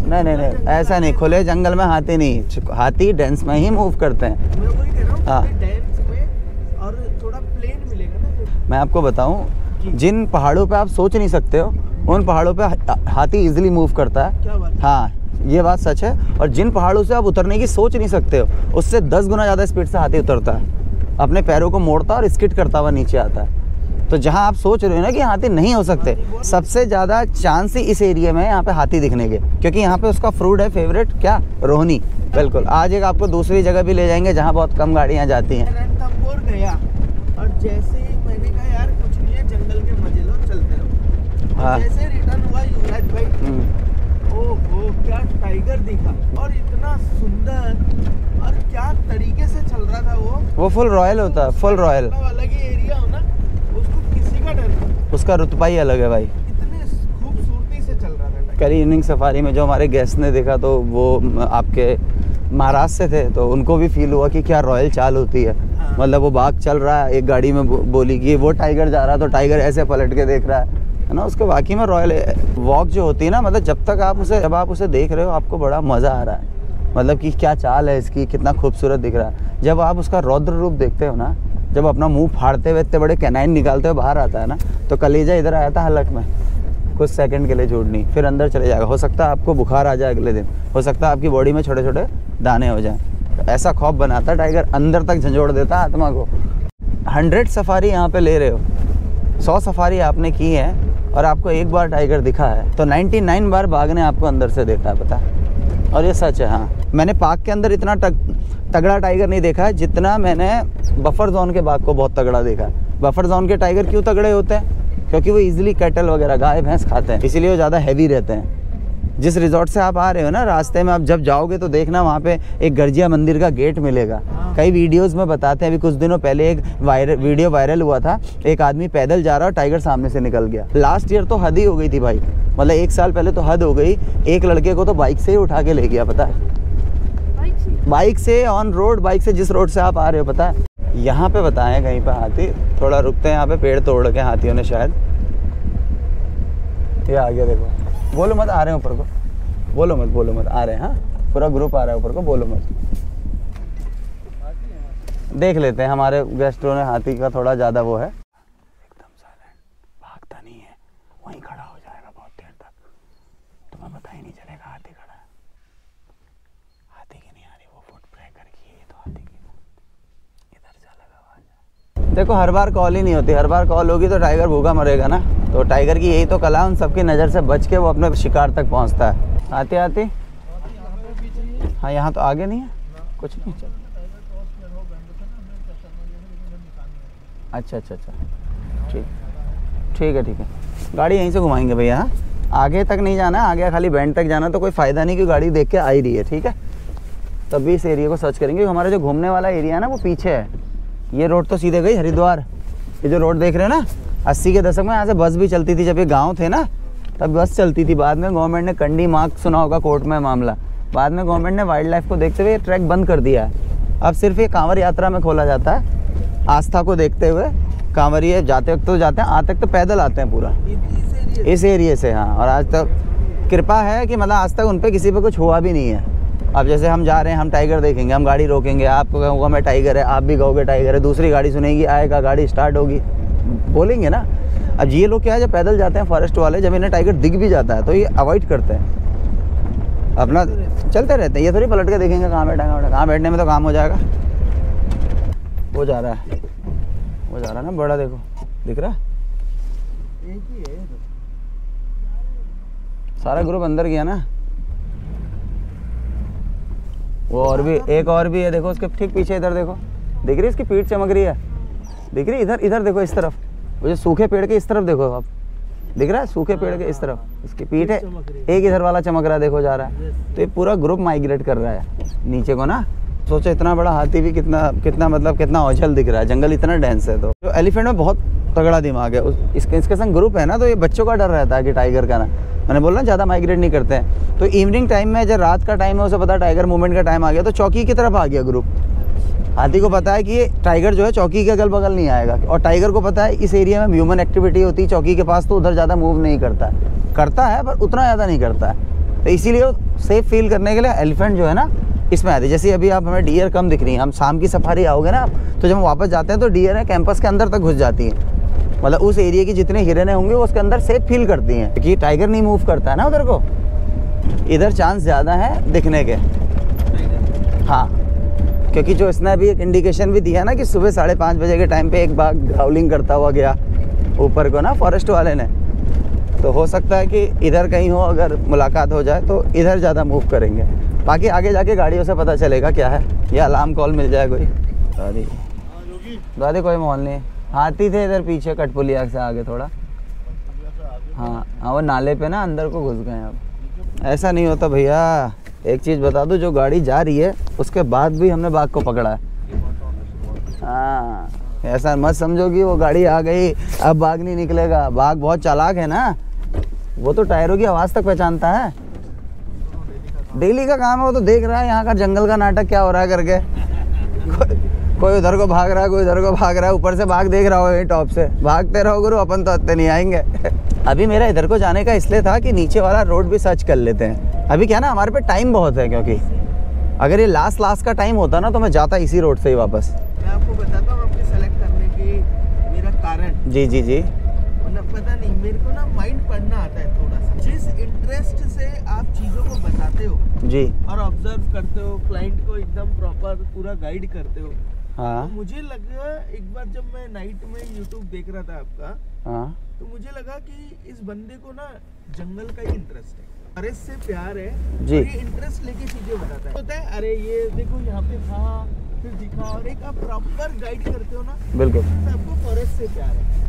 नहीं, ऐसा नहीं, खुले जंगल में हाथी नहीं, हाथी डेंस में ही मूव करते हैं। मैं वही कह रहा हूँ, हाँ। डेंस में और थोड़ा प्लेन मिलेगा ना। मैं आपको बताऊं, जिन पहाड़ों पे आप सोच नहीं सकते हो, उन पहाड़ों पे हाथी इजीली मूव करता है। क्या बात। हाँ, ये बात सच है। और जिन पहाड़ों से आप उतरने की सोच नहीं सकते हो, उससे 10 गुना ज़्यादा स्पीड से हाथी उतरता है, अपने पैरों को मोड़ता और स्किट करता हुआ नीचे आता है। तो जहाँ आप सोच रहे हो ना कि हाथी नहीं हो सकते, सबसे ज़्यादा चांस ही इस एरिया में है यहाँ पे हाथी दिखने के, क्योंकि यहाँ पे उसका फ्रूट है फेवरेट, क्या, रोहनी। बिल्कुल, आज एक आपको दूसरी जगह भी ले जाएंगे जहाँ बहुत कम गाड़ियाँ जाती हैं। रणथंभौर गया, और जैसे ही मैंने कहा यार कुछ नहीं है, जंगल के मजे लो, चलते रहो। हाँ। जैसे रिटर्न हुआ युवराज भाई, ओहो क्या टाइगर दिखा, और इतना सुंदर, और क्या तरीके से चल रहा था वो फुल रॉयल होता है, फुल रॉयल। अलग ही एरिया हो ना, उसको किसी का डर नहीं, उसका रुतबा ही अलग है भाई। इतने खूबसूरती से चल रहा था। कल इवनिंग सफारी में जो हमारे गेस्ट ने देखा, तो वो आपके महाराष्ट्र से थे, तो उनको भी फील हुआ कि क्या रॉयल चाल होती है। हाँ। मतलब वो बाघ चल रहा है, एक गाड़ी में बोली कि वो टाइगर जा रहा है, तो टाइगर ऐसे पलट के देख रहा है ना। उसके वाकई में रॉयल वॉक जो होती है ना, मतलब जब आप उसे देख रहे हो, आपको बड़ा मज़ा आ रहा है, मतलब कि क्या चाल है इसकी, कितना खूबसूरत दिख रहा है। जब आप उसका रौद्र रूप देखते हो ना, जब अपना मुंह फाड़ते हुए इतने बड़े कैनाइन निकालते हुए बाहर आता है ना, तो कलेजा इधर आया था हलक में। कुछ सेकंड के लिए छूटनी, फिर अंदर चले जाएगा। हो सकता है आपको बुखार आ जाए अगले दिन, हो सकता है आपकी बॉडी में छोटे छोटे दाने हो जाएं। तो ऐसा खौफ बनाता है टाइगर, अंदर तक झंझोड़ देता है आत्मा को। 100 सफारी यहाँ पे ले रहे हो, 100 सफारी आपने की है और आपको एक बार टाइगर दिखा है, तो 99 बार बाघ ने आपको अंदर से देखा है, पता है। और ये सच है। हाँ, मैंने पार्क के अंदर इतना तगड़ा टाइगर नहीं देखा है जितना मैंने बफर जोन के बाघ को बहुत तगड़ा देखा है। बफर जोन के टाइगर क्यों तगड़े होते हैं? क्योंकि वो इजीली कैटल वगैरह गाय भैंस खाते हैं, इसीलिए वो ज़्यादा हैवी रहते हैं। जिस रिजॉर्ट से आप आ रहे हो ना, रास्ते में आप जब जाओगे तो देखना वहाँ पे एक गर्जिया मंदिर का गेट मिलेगा। कई वीडियोस में बताते हैं, अभी कुछ दिनों पहले एक वीडियो वायरल हुआ था, एक आदमी पैदल जा रहा और टाइगर सामने से निकल गया। लास्ट ईयर तो हद ही हो गई थी भाई, मतलब 1 साल पहले तो हद हो गई। एक लड़के को तो बाइक से ही उठा के ले गया, पता है। बाइक से ऑन रोड, बाइक से जिस रोड से आप आ रहे हो, पता है। यहाँ पे बताएं कहीं पे हाथी थोड़ा रुकते हैं, यहाँ पे पेड़ तोड़ के हाथियों ने शायद। ये आ गया देखो, बोलो मत, आ रहे हैं ऊपर को, बोलो मत, बोलो मत, आ रहे हैं। हाँ, पूरा ग्रुप आ रहा है ऊपर को, बोलो मत। देख लेते हैं, हमारे गेस्टों ने हाथी का थोड़ा ज़्यादा वो है। एकदम साइलेंट, भागता नहीं है, वहीं खड़ा हो जाएगा बहुत देर तक, तुम्हें पता ही नहीं चलेगा हाथी खड़ा है। हाथी की नहीं आ रही वो फुट ब्रेकर की, ये तो हाथी की इधर जा लगा आवाज। देखो हर बार कॉल ही नहीं होती, हर बार कॉल होगी तो टाइगर भूखा मरेगा ना। तो टाइगर की यही तो कला है, उन सबकी नज़र से बच के वो अपने शिकार तक पहुंचता है। आते आते हाँ, यहाँ तो आगे नहीं है कुछ नहीं। अच्छा अच्छा अच्छा, ठीक ठीक है ठीक है, गाड़ी यहीं से घुमाएंगे भैया। हाँ, आगे तक नहीं जाना, आगे खाली बैंड तक जाना, तो कोई फ़ायदा नहीं कि गाड़ी देख के आ ही रही है, ठीक है। तभी इस एरिया को सर्च करेंगे। हमारा जो घूमने वाला एरिया है ना वो पीछे है। ये रोड तो सीधे गई हरिद्वार। ये जो रोड देख रहे हैं ना, 80 के दशक में यहाँ से बस भी चलती थी, जब ये गाँव थे ना तब बस चलती थी। बाद में गवर्नमेंट ने कंडी मार्क, सुना होगा कोर्ट में मामला, बाद में गवर्नमेंट ने वाइल्ड लाइफ को देखते हुए ट्रैक बंद कर दिया है। अब सिर्फ ये कांवड़ यात्रा में खोला जाता है, आस्था को देखते हुए। कांवरिये जाते वक्त तो जाते हैं, आते तक तो पैदल आते हैं पूरा इस एरिए से। हाँ, और आज तक कृपा है कि मतलब आज तक उन पर किसी पे कुछ हुआ भी नहीं है। अब जैसे हम जा रहे हैं, हम टाइगर देखेंगे, हम गाड़ी रोकेंगे, आपको कहूँगा मैं टाइगर है, आप भी कहोगे टाइगर है, दूसरी गाड़ी सुनेगी, आएगा, गाड़ी स्टार्ट होगी, बोलेंगे ना। अब ये लोग क्या है, जब पैदल जाते हैं फॉरेस्ट वाले, जब इन्हें टाइगर दिख भी जाता है तो ये अवॉइड करते हैं, अपना चलते रहते हैं। ये थोड़ी पलट के देखेंगे कहाँ बैठा, कहाँ बैठने में तो काम हो जाएगा। वो जा रहा है, वो जा रहा है ना, बड़ा देखो, दिख रहा है, एक ही है। सारा ग्रुप अंदर गया ना। वो और भी, एक और भी है, देखो उसके ठीक पीछे, इधर देखो, दिख रही है, इसकी पीठ चमक रही है, दिख रही है, इधर इधर देखो, इस तरफ, वो जो सूखे पेड़ के इस तरफ देखो, आप दिख रहा है, सूखे पेड़ के इस तरफ इसकी पीठ है, एक इधर वाला चमक रहा है, देखो जा रहा है। तो ये पूरा ग्रुप माइग्रेट कर रहा है नीचे को ना। सोचो इतना बड़ा हाथी भी कितना मतलब कितना औचल दिख रहा है, जंगल इतना डेंस है। तो जो एलिफेंट में बहुत तगड़ा दिमाग है, इसके संग ग्रुप है ना, तो ये बच्चों का डर रहता है कि टाइगर का ना, मैंने बोला ज़्यादा माइग्रेट नहीं करते हैं। तो इवनिंग टाइम में, जब रात का टाइम है, उसे पता टाइगर मूवमेंट का टाइम आ गया, तो चौकी की तरफ आ गया ग्रुप। हाथी को पता है कि ये टाइगर जो है चौकी के अगल बगल नहीं आएगा, और टाइगर को पता है इस एरिया में ह्यूमन एक्टिविटी होती है चौकी के पास, तो उधर ज़्यादा मूव नहीं करता है, करता है पर उतना ज़्यादा नहीं करता है। तो इसीलिए सेफ फील करने के लिए एलिफेंट जो है ना इसमें आती है। जैसे अभी आप हमें डियर कम दिख रही हैं, हम शाम की सफारी आओगे ना, तो जब हम वापस जाते हैं तो डियर है कैंपस के अंदर तक घुस जाती है, मतलब उस एरिया की जितने हिरने होंगे वो उसके अंदर सेफ फील करती हैं, क्योंकि टाइगर नहीं मूव करता है ना उधर को, इधर चांस ज़्यादा है दिखने के। हाँ, क्योंकि जो इसने अभी एक इंडिकेशन भी दिया ना कि सुबह 5:30 बजे के टाइम पे एक बाघ ग्राउलिंग करता हुआ गया ऊपर को ना फॉरेस्ट वाले ने, तो हो सकता है कि इधर कहीं हो, अगर मुलाकात हो जाए तो इधर ज़्यादा मूव करेंगे। बाकी आगे जाके गाड़ियों से पता चलेगा क्या है, या अलार्म कॉल मिल जाए कोई। दादी कोई माहौल नहीं है, हाथी थे इधर पीछे कठपुलिया से आगे थोड़ा। हाँ हाँ, वो नाले पे ना अंदर को घुस गए। अब ऐसा नहीं होता भैया, एक चीज़ बता दूं, जो गाड़ी जा रही है उसके बाद भी हमने बाघ को पकड़ा है। हाँ, ऐसा मत समझो कि वो गाड़ी आ गई अब बाघ नहीं निकलेगा। बाघ बहुत चालाक है ना, वो तो टायरों की आवाज़ तक पहचानता है। डेली का काम है, वो तो देख रहा है यहाँ का जंगल का नाटक क्या हो रहा है करके। कोई उधर को भाग रहा है, कोई उधर को भाग रहा है, ऊपर से बाघ देख रहा हो ये टॉप से। भागते रहो गुरु, अपन तो अत्ते नहीं आएंगे। अभी मेरा इधर को जाने का इसलिए था कि नीचे वाला रोड भी सर्च कर लेते हैं। अभी क्या ना, हमारे पे टाइम बहुत है, क्योंकि अगर ये लास्ट का टाइम होता ना तो मैं जाता इसी रोड से ही वापस। मैं आपको बताता हूँ आपके सेलेक्ट करने की मेरा कारण। जी जी जी। मतलब पता नहीं, मेरे को ना माइंड पढ़ना आता है थोड़ा सा। जिस इंटरेस्ट से आप चीज़ों को बताते हो जी और ऑब्जर्व करते हो, क्लाइंट को एकदम प्रॉपर पूरा गाइड करते हो। हाँ तो मुझे लगा एक बार जब मैं नाइट में यूट्यूब देख रहा था आपका, हाँ तो मुझे लगा कि इस बंदे को ना जंगल का ही इंटरेस्ट है, फॉरेस्ट से प्यार है जी। और ये इंटरेस्ट लेके चीजें बताता है। होता है अरे ये देखो यहाँ पे था, फिर दिखा, और एक आप प्रॉपर गाइड करते हो ना, बिल्कुल। तो आपको फॉरेस्ट से प्यार है।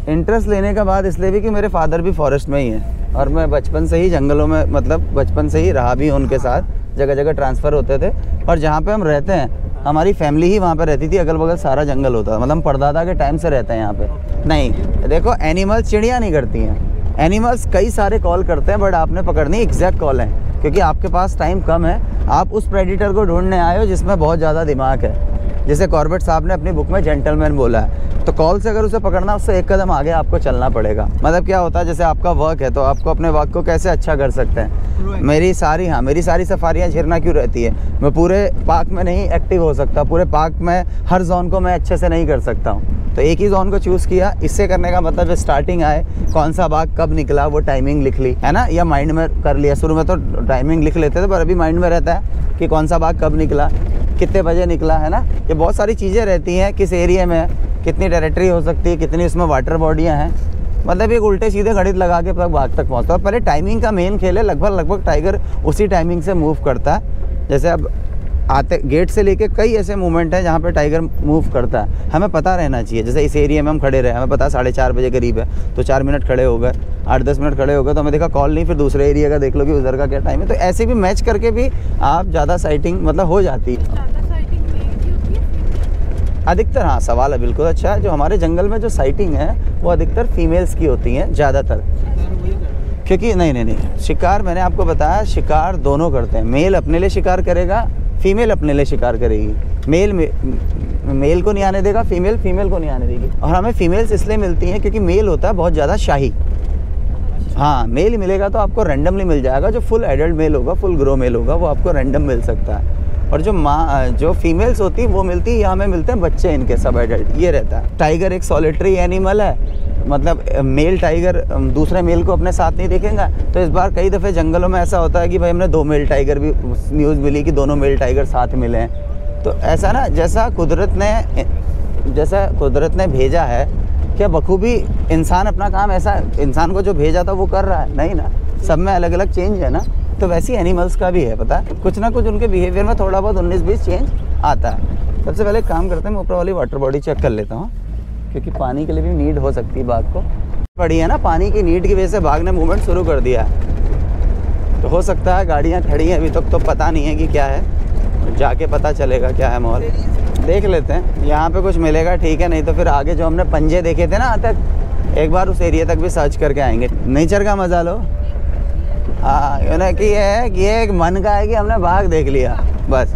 इंटरेस्ट लेने का बाद इसलिए भी कि मेरे फादर भी फॉरेस्ट में ही हैं और मैं बचपन से ही जंगलों में, मतलब बचपन से ही रहा भी हूँ उनके साथ, जगह जगह ट्रांसफ़र होते थे। और जहाँ पे हम रहते हैं हमारी फैमिली ही वहाँ पे रहती थी, अगल बगल सारा जंगल होता था, मतलब हम परदादा के टाइम से रहते हैं यहाँ पे। नहीं देखो, एनिमल्स चिड़िया नहीं करती हैं, एनिमल्स कई सारे कॉल करते हैं, बट आपने पकड़नी एग्जैक्ट कॉल है, क्योंकि आपके पास टाइम कम है। आप उस प्रेडिटर को ढूंढने आए हो जिसमें बहुत ज़्यादा दिमाग है, जैसे कॉर्बेट साहब ने अपनी बुक में जेंटलमैन बोला है। तो कॉल से अगर उसे पकड़ना, उससे एक कदम आगे आपको चलना पड़ेगा। मतलब क्या होता है, जैसे आपका वर्क है तो आपको अपने वर्क को कैसे अच्छा कर सकते हैं। मेरी सारी सफारियाँ झिरना क्यों रहती है, मैं पूरे पार्क में नहीं एक्टिव हो सकता, पूरे पार्क में हर जोन को मैं अच्छे से नहीं कर सकता हूँ, तो एक ही जोन को चूज़ किया। इससे करने का मतलब स्टार्टिंग आए, कौन सा बाग कब निकला वो टाइमिंग लिख ली है ना, या माइंड में कर लिया। शुरू में तो टाइमिंग लिख लेते थे, पर अभी माइंड में रहता है कि कौन सा बाग कब निकला, कितने बजे निकला, है ना। ये बहुत सारी चीज़ें रहती हैं, किस एरिया में कितनी टेरिटरी हो सकती है, कितनी उसमें वाटर बॉडियाँ हैं, मतलब एक उल्टे सीधे गणित लगा के बाग तक पहुँचता है। पहले टाइमिंग का मेन खेल है, लगभग टाइगर उसी टाइमिंग से मूव करता है। जैसे अब आते गेट से लेके कई ऐसे मूवमेंट हैं जहाँ पे टाइगर मूव करता है, हमें पता रहना चाहिए। जैसे इस एरिया में हम खड़े रहे, हमें पता 4:30 बजे करीब है, तो 4 मिनट खड़े हो गए, 8-10 मिनट खड़े हो गए, तो हमें देखा कॉल नहीं, फिर दूसरे एरिया का देख लो कि उधर का क्या टाइम है। तो ऐसे भी मैच करके भी आप ज़्यादा साइटिंग मतलब हो जाती है। अधिकतर, हाँ सवाल है बिल्कुल अच्छा है, जो हमारे जंगल में जो साइटिंग है वो अधिकतर फीमेल्स की होती हैं ज़्यादातर, क्योंकि नहीं शिकार मैंने आपको बताया, शिकार दोनों करते हैं। मेल अपने लिए शिकार करेगा, फीमेल अपने लिए शिकार करेगी। मेल को नहीं आने देगा, फीमेल को नहीं आने देगी। और हमें फीमेल्स इसलिए मिलती हैं क्योंकि मेल होता है बहुत ज़्यादा शाही। हाँ, मेल मिलेगा तो आपको रैंडमली मिल जाएगा, जो फुल एडल्ट मेल होगा, फुल ग्रो मेल होगा, वो आपको रैंडम मिल सकता है। और जो फीमेल्स होती वो मिलती है, या हमें मिलते हैं बच्चे इनके सब एडल्ट, ये रहता है। टाइगर एक सॉलिटरी एनिमल है, मतलब मेल टाइगर दूसरे मेल को अपने साथ नहीं देखेगा। तो इस बार कई दफ़े जंगलों में ऐसा होता है कि भाई हमने 2 मेल टाइगर भी, न्यूज़ मिली कि दोनों मेल टाइगर साथ मिले हैं। तो ऐसा ना, जैसा कुदरत ने भेजा है, क्या बखूबी इंसान अपना काम ऐसा, इंसान को जो भेजा था वो कर रहा है? नहीं ना, सब में अलग अलग चेंज है ना। तो वैसे ही एनिमल्स का भी है, पता है, कुछ ना कुछ उनके बिहेवियर में थोड़ा बहुत 19-20 चेंज आता है। सबसे पहले काम करते हैं, मैं ऊपर वाली वाटर बॉडी चेक कर लेता हूँ, क्योंकि पानी के लिए भी नीड हो सकती है बाघ को, पड़ी है ना। पानी की नीड की वजह से बाघ ने मूवमेंट शुरू कर दिया है। तो हो सकता है गाड़ियाँ खड़ी हैं अभी तक, तो पता नहीं है कि क्या है, जाके पता चलेगा क्या है माहौल। देख लेते हैं, यहाँ पे कुछ मिलेगा ठीक है, नहीं तो फिर आगे जो हमने पंजे देखे थे ना तक, एक बार उस एरिया तक भी सर्च करके आएंगे। नेचर का मजा लो। हाँ, कि ये एक मन का है कि हमने बाघ देख लिया बस।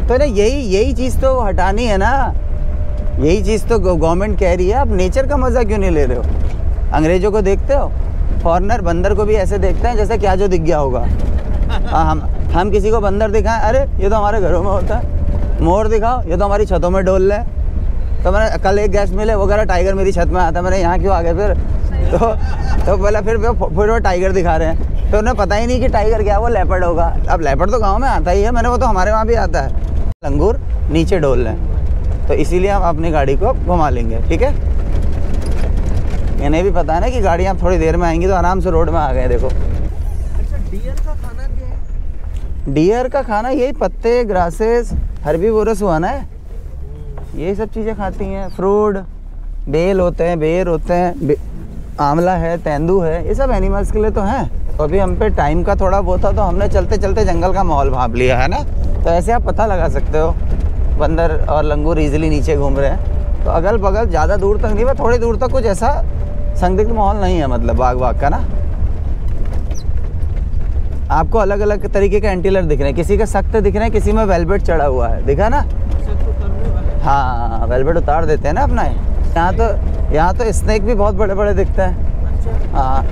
तो ना यही चीज़ तो हटानी है ना, यही चीज़ तो गवर्नमेंट कह रही है। आप नेचर का मज़ा क्यों नहीं ले रहे हो? अंग्रेज़ों को देखते हो, फॉरेनर बंदर को भी ऐसे देखते हैं जैसे क्या जो दिख गया होगा। हम किसी को बंदर दिखाएं, अरे ये तो हमारे घरों में होता है। मोर दिखाओ, ये तो हमारी छतों में डोल रहे हैं। तो मैंने कल एक गेस्ट मिले, वो कह रहा टाइगर मेरी छत में आता, मैंने यहाँ क्यों आ गए फिर? तो बोला फिर वो टाइगर दिखा रहे हैं, तो उन्हें पता ही नहीं कि टाइगर क्या, वो लेपर्ड होगा। अब लेपर्ड तो गाँव में आता ही है, मैंने वो तो हमारे वहाँ भी आता है। लंगूर नीचे डोल रहे हैं, तो इसीलिए हम अपनी गाड़ी को घुमा लेंगे, ठीक है। इन्हें भी पता है ना कि गाड़ियाँ थोड़ी देर में आएंगी, तो आराम से रोड में आ गए। देखो, अच्छा, डियर का खाना क्या है? डियर का खाना यही पत्ते, ग्रासेस, हर्बीवोरस हुआ ना है, यही सब चीज़ें खाती हैं। फ्रूट, बेल होते हैं, बेर होते हैं, आंवला है, तेंदू है, ये सब एनिमल्स के लिए तो हैं। तो अभी हम पे टाइम का थोड़ा वो था, तो हमने चलते चलते जंगल का माहौल भांप लिया है ना। तो ऐसे आप पता लगा सकते हो, बंदर और लंगूर इजीली नीचे घूम रहे हैं। तो अगल बगल ज़्यादा दूर तक नहीं, थोड़ी दूर तक कुछ ऐसा संदिग्ध माहौल नहीं है, मतलब बाघ का ना। आपको अलग अलग तरीके के एंटीलर दिख रहे हैं, किसी के सख्त दिख रहे हैं, किसी में वेलवेट चढ़ा हुआ है, दिखा ना। हाँ, वेलवेट उतार देते हैं ना अपना। यहाँ तो स्नेक भी बहुत बड़े बड़े दिखते हैं। हाँ,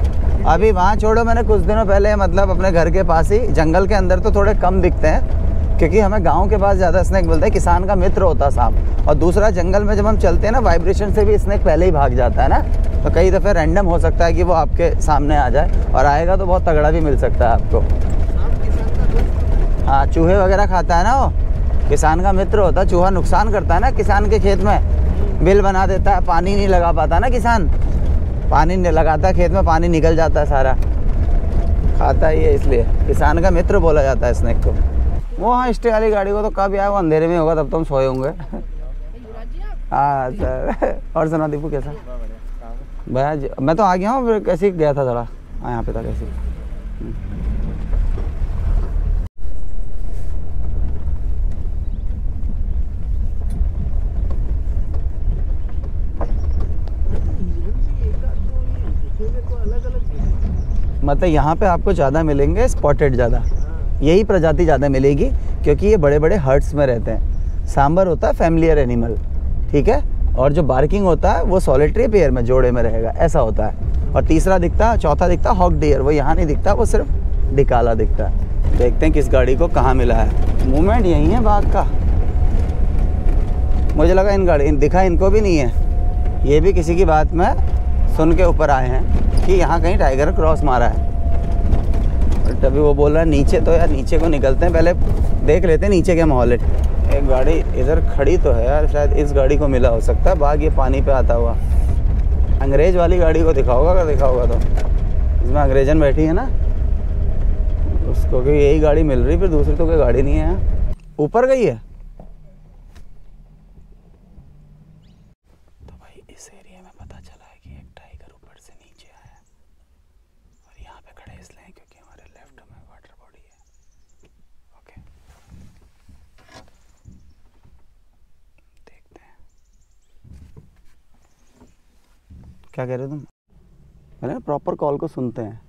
अभी वहाँ छोड़ो, मैंने कुछ दिनों पहले मतलब अपने घर के पास ही जंगल के अंदर तो थोड़े कम दिखते हैं, क्योंकि हमें गांव के पास ज़्यादा स्नेक मिलता है, किसान का मित्र होता है सांप। और दूसरा, जंगल में जब हम चलते हैं ना, वाइब्रेशन से भी स्नेक पहले ही भाग जाता है ना, तो कई दफ़े रैंडम हो सकता है कि वो आपके सामने आ जाए, और आएगा तो बहुत तगड़ा भी मिल सकता है आपको। सांप किसान का दोस्त होता है। हाँ, चूहे वगैरह खाता है ना वो, किसान का मित्र होता है। चूहा नुकसान करता है ना किसान के खेत में, बिल बना देता है, पानी नहीं लगा पाता ना किसान, पानी नहीं लगाता खेत में, पानी निकल जाता है सारा, खाता ही है, इसलिए किसान का मित्र बोला जाता है स्नेक को। वो हाँ, स्टे वाली गाड़ी को तो कब आया, वो अंधेरे में होगा, तब तो हम सोए होंगे। हाँ सर। और सुना दीपू, कैसा भैया? मैं तो आ गया हूँ, फिर कैसे गया था थोड़ा, हाँ यहाँ पे था कैसे। मतलब यहाँ पे आपको ज़्यादा मिलेंगे स्पॉटेड, ज़्यादा यही प्रजाति ज़्यादा मिलेगी, क्योंकि ये बड़े बड़े हर्ट्स में रहते हैं। सांबर होता है फैमिलियर एनिमल, ठीक है, और जो बार्किंग होता है वो सॉलिटरी पेयर में, जोड़े में रहेगा, ऐसा होता है। और तीसरा दिखता, चौथा दिखता हॉक डियर, वो यहाँ नहीं दिखता, वो सिर्फ डिकाला दिखता है। देखते हैं किस गाड़ी को कहाँ मिला है। मूवमेंट यही है बाघ का, मुझे लगा इन गाड़ी दिखा इनको भी नहीं है, ये भी किसी की बात में सुन के ऊपर आए हैं कि यहाँ कहीं टाइगर क्रॉस मारा है। तभी वो बोल रहा है नीचे, तो यार नीचे को निकलते हैं, पहले देख लेते हैं नीचे क्या माहौल है। एक गाड़ी इधर खड़ी तो है यार, शायद इस गाड़ी को मिला हो सकता है बाघ, ये पानी पे आता हुआ। अंग्रेज वाली गाड़ी को दिखा होगा, अगर दिखा होगा तो, इसमें अंग्रेजन बैठी है ना, उसको कि यही गाड़ी मिल रही, फिर दूसरी तो कोई गाड़ी नहीं है। ऊपर गई है तो भाई, इस एरिया में पता चला है कि एक टाइगर ऊपर से नीचे आया, और यहाँ पे खड़े इसलिए क्योंकि हमारे लेफ्ट में वाटर बॉडी है। ओके, देखते हैं क्या कह रहे हो तुम। मैंने प्रॉपर कॉल को सुनते हैं।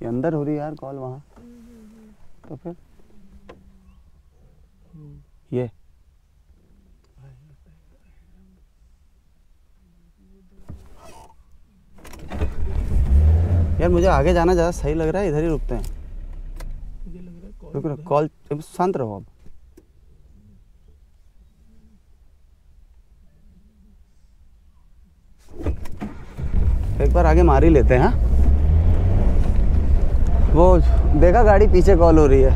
ये अंदर हो रही है यार कॉल, वहाँ तो फिर ये यार, मुझे आगे जाना ज़्यादा सही लग रहा है, इधर ही रुकते हैं। मुझे लग रहा है रुक रुक, कॉल, शांत रहो अब। एक बार आगे मार ही लेते हैं। हाँ, वो देखा गाड़ी पीछे कॉल हो रही है,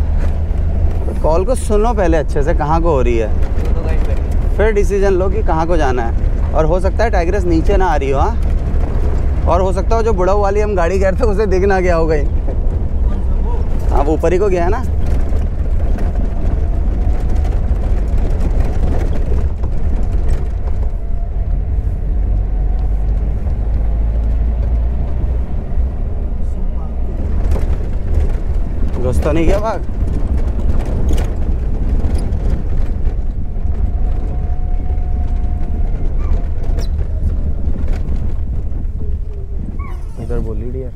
तो कॉल को सुनो पहले अच्छे से, कहाँ को हो रही है, फिर डिसीजन लो कि कहाँ को जाना है। और हो सकता है टाइग्रेस नीचे ना आ रही हो, हाँ, और हो सकता है जो बुढ़ाऊ वाली हम गाड़ी करते उसे दिख ना गया होगा। हाँ, वो ऊपर ही को गया है ना। घुस तो नहीं गया बाघ? इधर बोली डियर।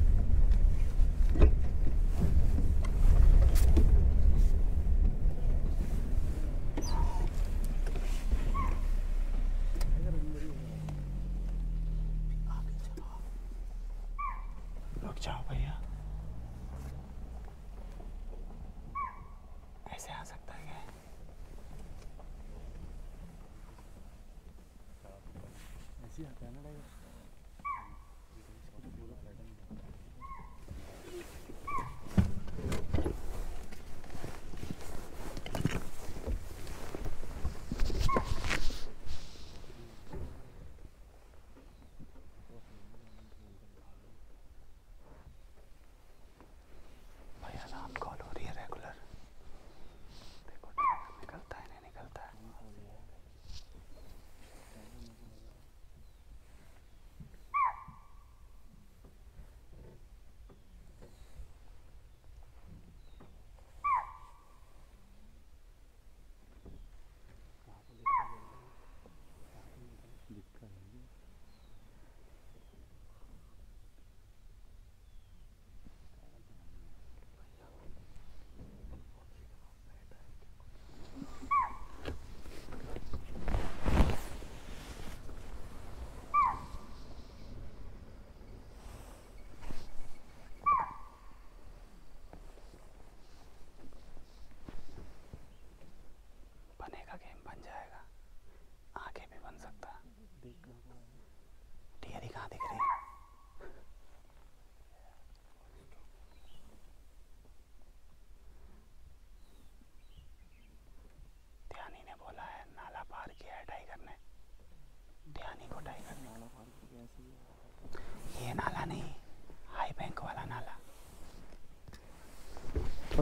रुक जाओ भैया, ऐसे आ सकता है क्या? ऐसे आता है ना टाइगर। भैया नाम कॉल हो रही है रेगुलर, देखो निकलता है नहीं निकलता है।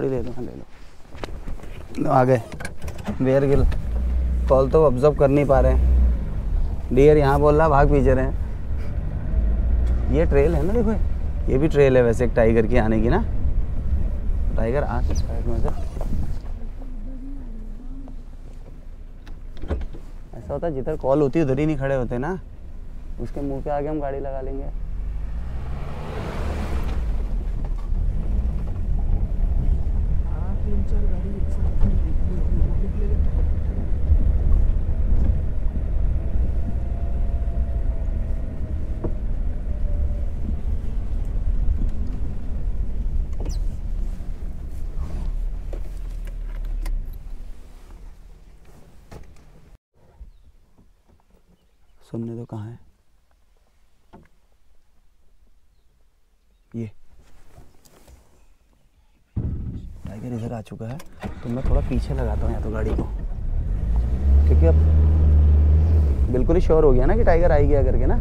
थोड़ी ले लो, आ गए। बेयर गिल कॉल तो ऑब्जर्व कर नहीं पा रहे हैं। डियर यहाँ बोल रहा, भाग पीछे रहे हैं। ये ट्रेल है ना, देखो ये भी ट्रेल है वैसे एक टाइगर की आने की ना। टाइगर आ सकता है में से। ऐसा होता है जिधर कॉल होती है उधर ही नहीं खड़े होते ना, उसके मुंह पे आगे हम गाड़ी लगा लेंगे। सुनने तो कहाँ है ये टाइगर इधर आ चुका है, तो मैं थोड़ा पीछे लगाता हूँ या तो गाड़ी को, क्योंकि अब बिल्कुल ही श्योर हो गया ना कि टाइगर आई गया करके ना।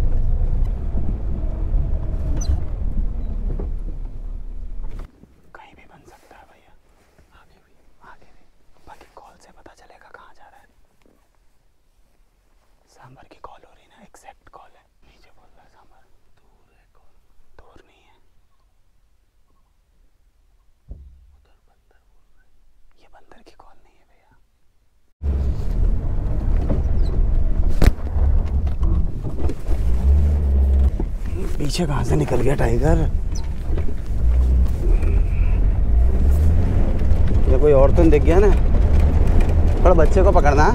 कहीं भी बन सकता है भैया, आगे भी बाकी कॉल से पता चलेगा कहाँ जा रहा है। सांबर की कॉल हो रही ना, एग्जैक्ट कॉल है, नीचे बोल रहा है सांबर। दूर है कॉल, दूर नहीं है, उधर बंदर बोल रहा है। ये बंदर की कॉल नहीं है भैया। पीछे कहाँ से निकल गया टाइगर? ये कोई और तो दिख गया ना। थोड़ा बच्चे को पकड़ना।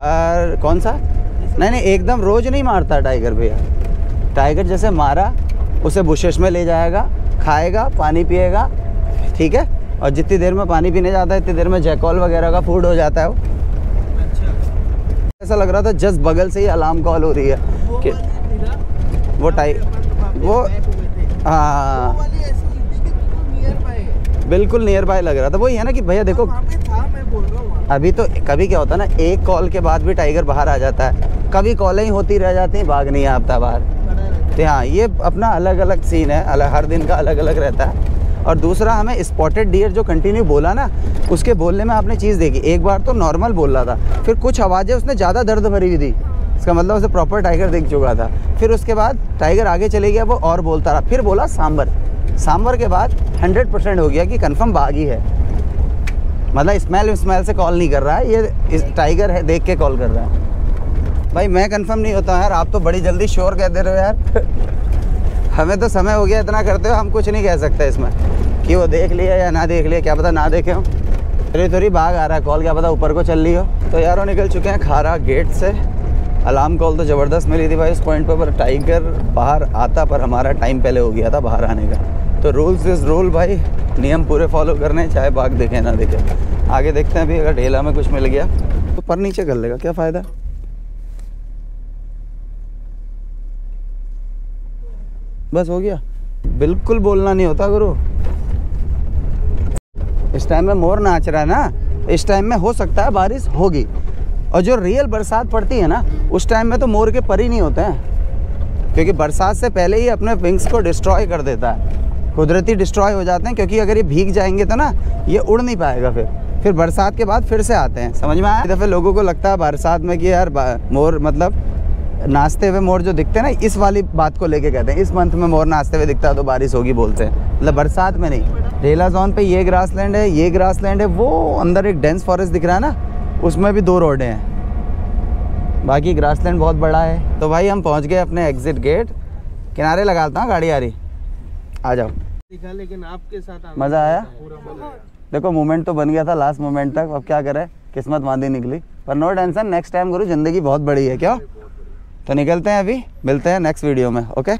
और कौन सा? नहीं एकदम रोज नहीं मारता टाइगर भैया। टाइगर जैसे मारा उसे बुशेस में ले जाएगा, खाएगा, पानी पिएगा, ठीक है। और जितनी देर में पानी पीने जाता है इतनी देर में जैकॉल वगैरह का फूड हो जाता है वो। अच्छा। ऐसा लग रहा था जस्ट बगल से ही अलार्म कॉल हो रही है कि वो हाँ बिल्कुल नियर बाय लग रहा था। वही है ना कि भैया देखो अभी तो कभी क्या होता है ना, एक कॉल के बाद भी टाइगर बाहर आ जाता है, कभी कॉलें ही होती रह जाती हैं, भाग नहीं आता बाहर। तो हाँ ये अपना अलग अलग सीन है, हर दिन का अलग अलग रहता है। और दूसरा हमें स्पॉटेड डियर जो कंटिन्यू बोला ना, उसके बोलने में आपने चीज़ देखी। एक बार तो नॉर्मल बोल रहा था, फिर कुछ आवाज़ें उसने ज़्यादा दर्द भरी हुई थी, इसका मतलब उसे प्रॉपर टाइगर दिख चुका था। फिर उसके बाद टाइगर आगे चले गया, वो और बोलता रहा, फिर बोला सांबर। सांबर के बाद 100% हो गया कि कंफर्म बागी है, मतलब स्मेल से कॉल नहीं कर रहा है, ये टाइगर है देख के कॉल कर रहा है। भाई मैं कंफर्म नहीं होता यार, आप तो बड़ी जल्दी श्योर कह दे रहे हो यार। हमें तो समय हो गया इतना करते हो, हम कुछ नहीं कह सकते इसमें कि वो देख लिया या ना देख लिया, क्या पता ना देखे हो। थोड़ी भाग आ रहा है कॉल, क्या पता ऊपर को चल रही हो। तो यार वो निकल चुके हैं खारा गेट से। अलार्म कॉल तो ज़बरदस्त मिली थी भाई इस पॉइंट पर टाइगर बाहर आता, पर हमारा टाइम पहले हो गया था बाहर आने का। तो रूल्स इज़ रूल भाई, नियम पूरे फॉलो करने, चाहे बाघ दिखे ना दिखे। आगे देखते हैं अभी, अगर ढेला में कुछ मिल गया तो पर नीचे कर लेगा, क्या फ़ायदा। बस हो गया, बिल्कुल बोलना नहीं होता गुरु। इस टाइम में मोर नाच रहा है ना, इस टाइम में हो सकता है बारिश होगी। और जो रियल बरसात पड़ती है ना, उस टाइम में तो मोर के पर ही नहीं होते हैं, क्योंकि बरसात से पहले ही अपने विंग्स को डिस्ट्रॉय कर देता है, कुदरती डिस्ट्रॉय हो जाते हैं। क्योंकि अगर ये भीग जाएंगे तो ना ये उड़ नहीं पाएगा, फिर बरसात के बाद फिर से आते हैं। समझ में आया? दफ़े लोगों को लगता है बरसात में कि यार मोर मतलब नाचते हुए मोर जो दिखते हैं ना, इस वाली बात को लेके कहते हैं इस मंथ में मोर नाचते हुए दिखता है तो बारिश होगी बोलते हैं, मतलब बरसात में नहीं। ढेला जोन पे ये ग्रासलैंड है, ये ग्रासलैंड है, वो अंदर एक डेंस फॉरेस्ट दिख रहा है ना, उसमें भी 2 रोडें हैं, बाकी ग्रासलैंड बहुत बड़ा है। तो भाई हम पहुंच गए अपने एग्जिट गेट, किनारे लगाता हूँ, गाड़ी आ रही, आ जाओ। लेकिन आपके साथ मज़ा आया? देखो मोमेंट तो बन गया था लास्ट मोमेंट तक, अब क्या करें, किस्मत बांधी निकली। पर नो टेंशन, नेक्स्ट टाइम गुरु, ज़िंदगी बहुत बड़ी है क्या। तो निकलते हैं अभी, मिलते हैं नेक्स्ट वीडियो में, ओके।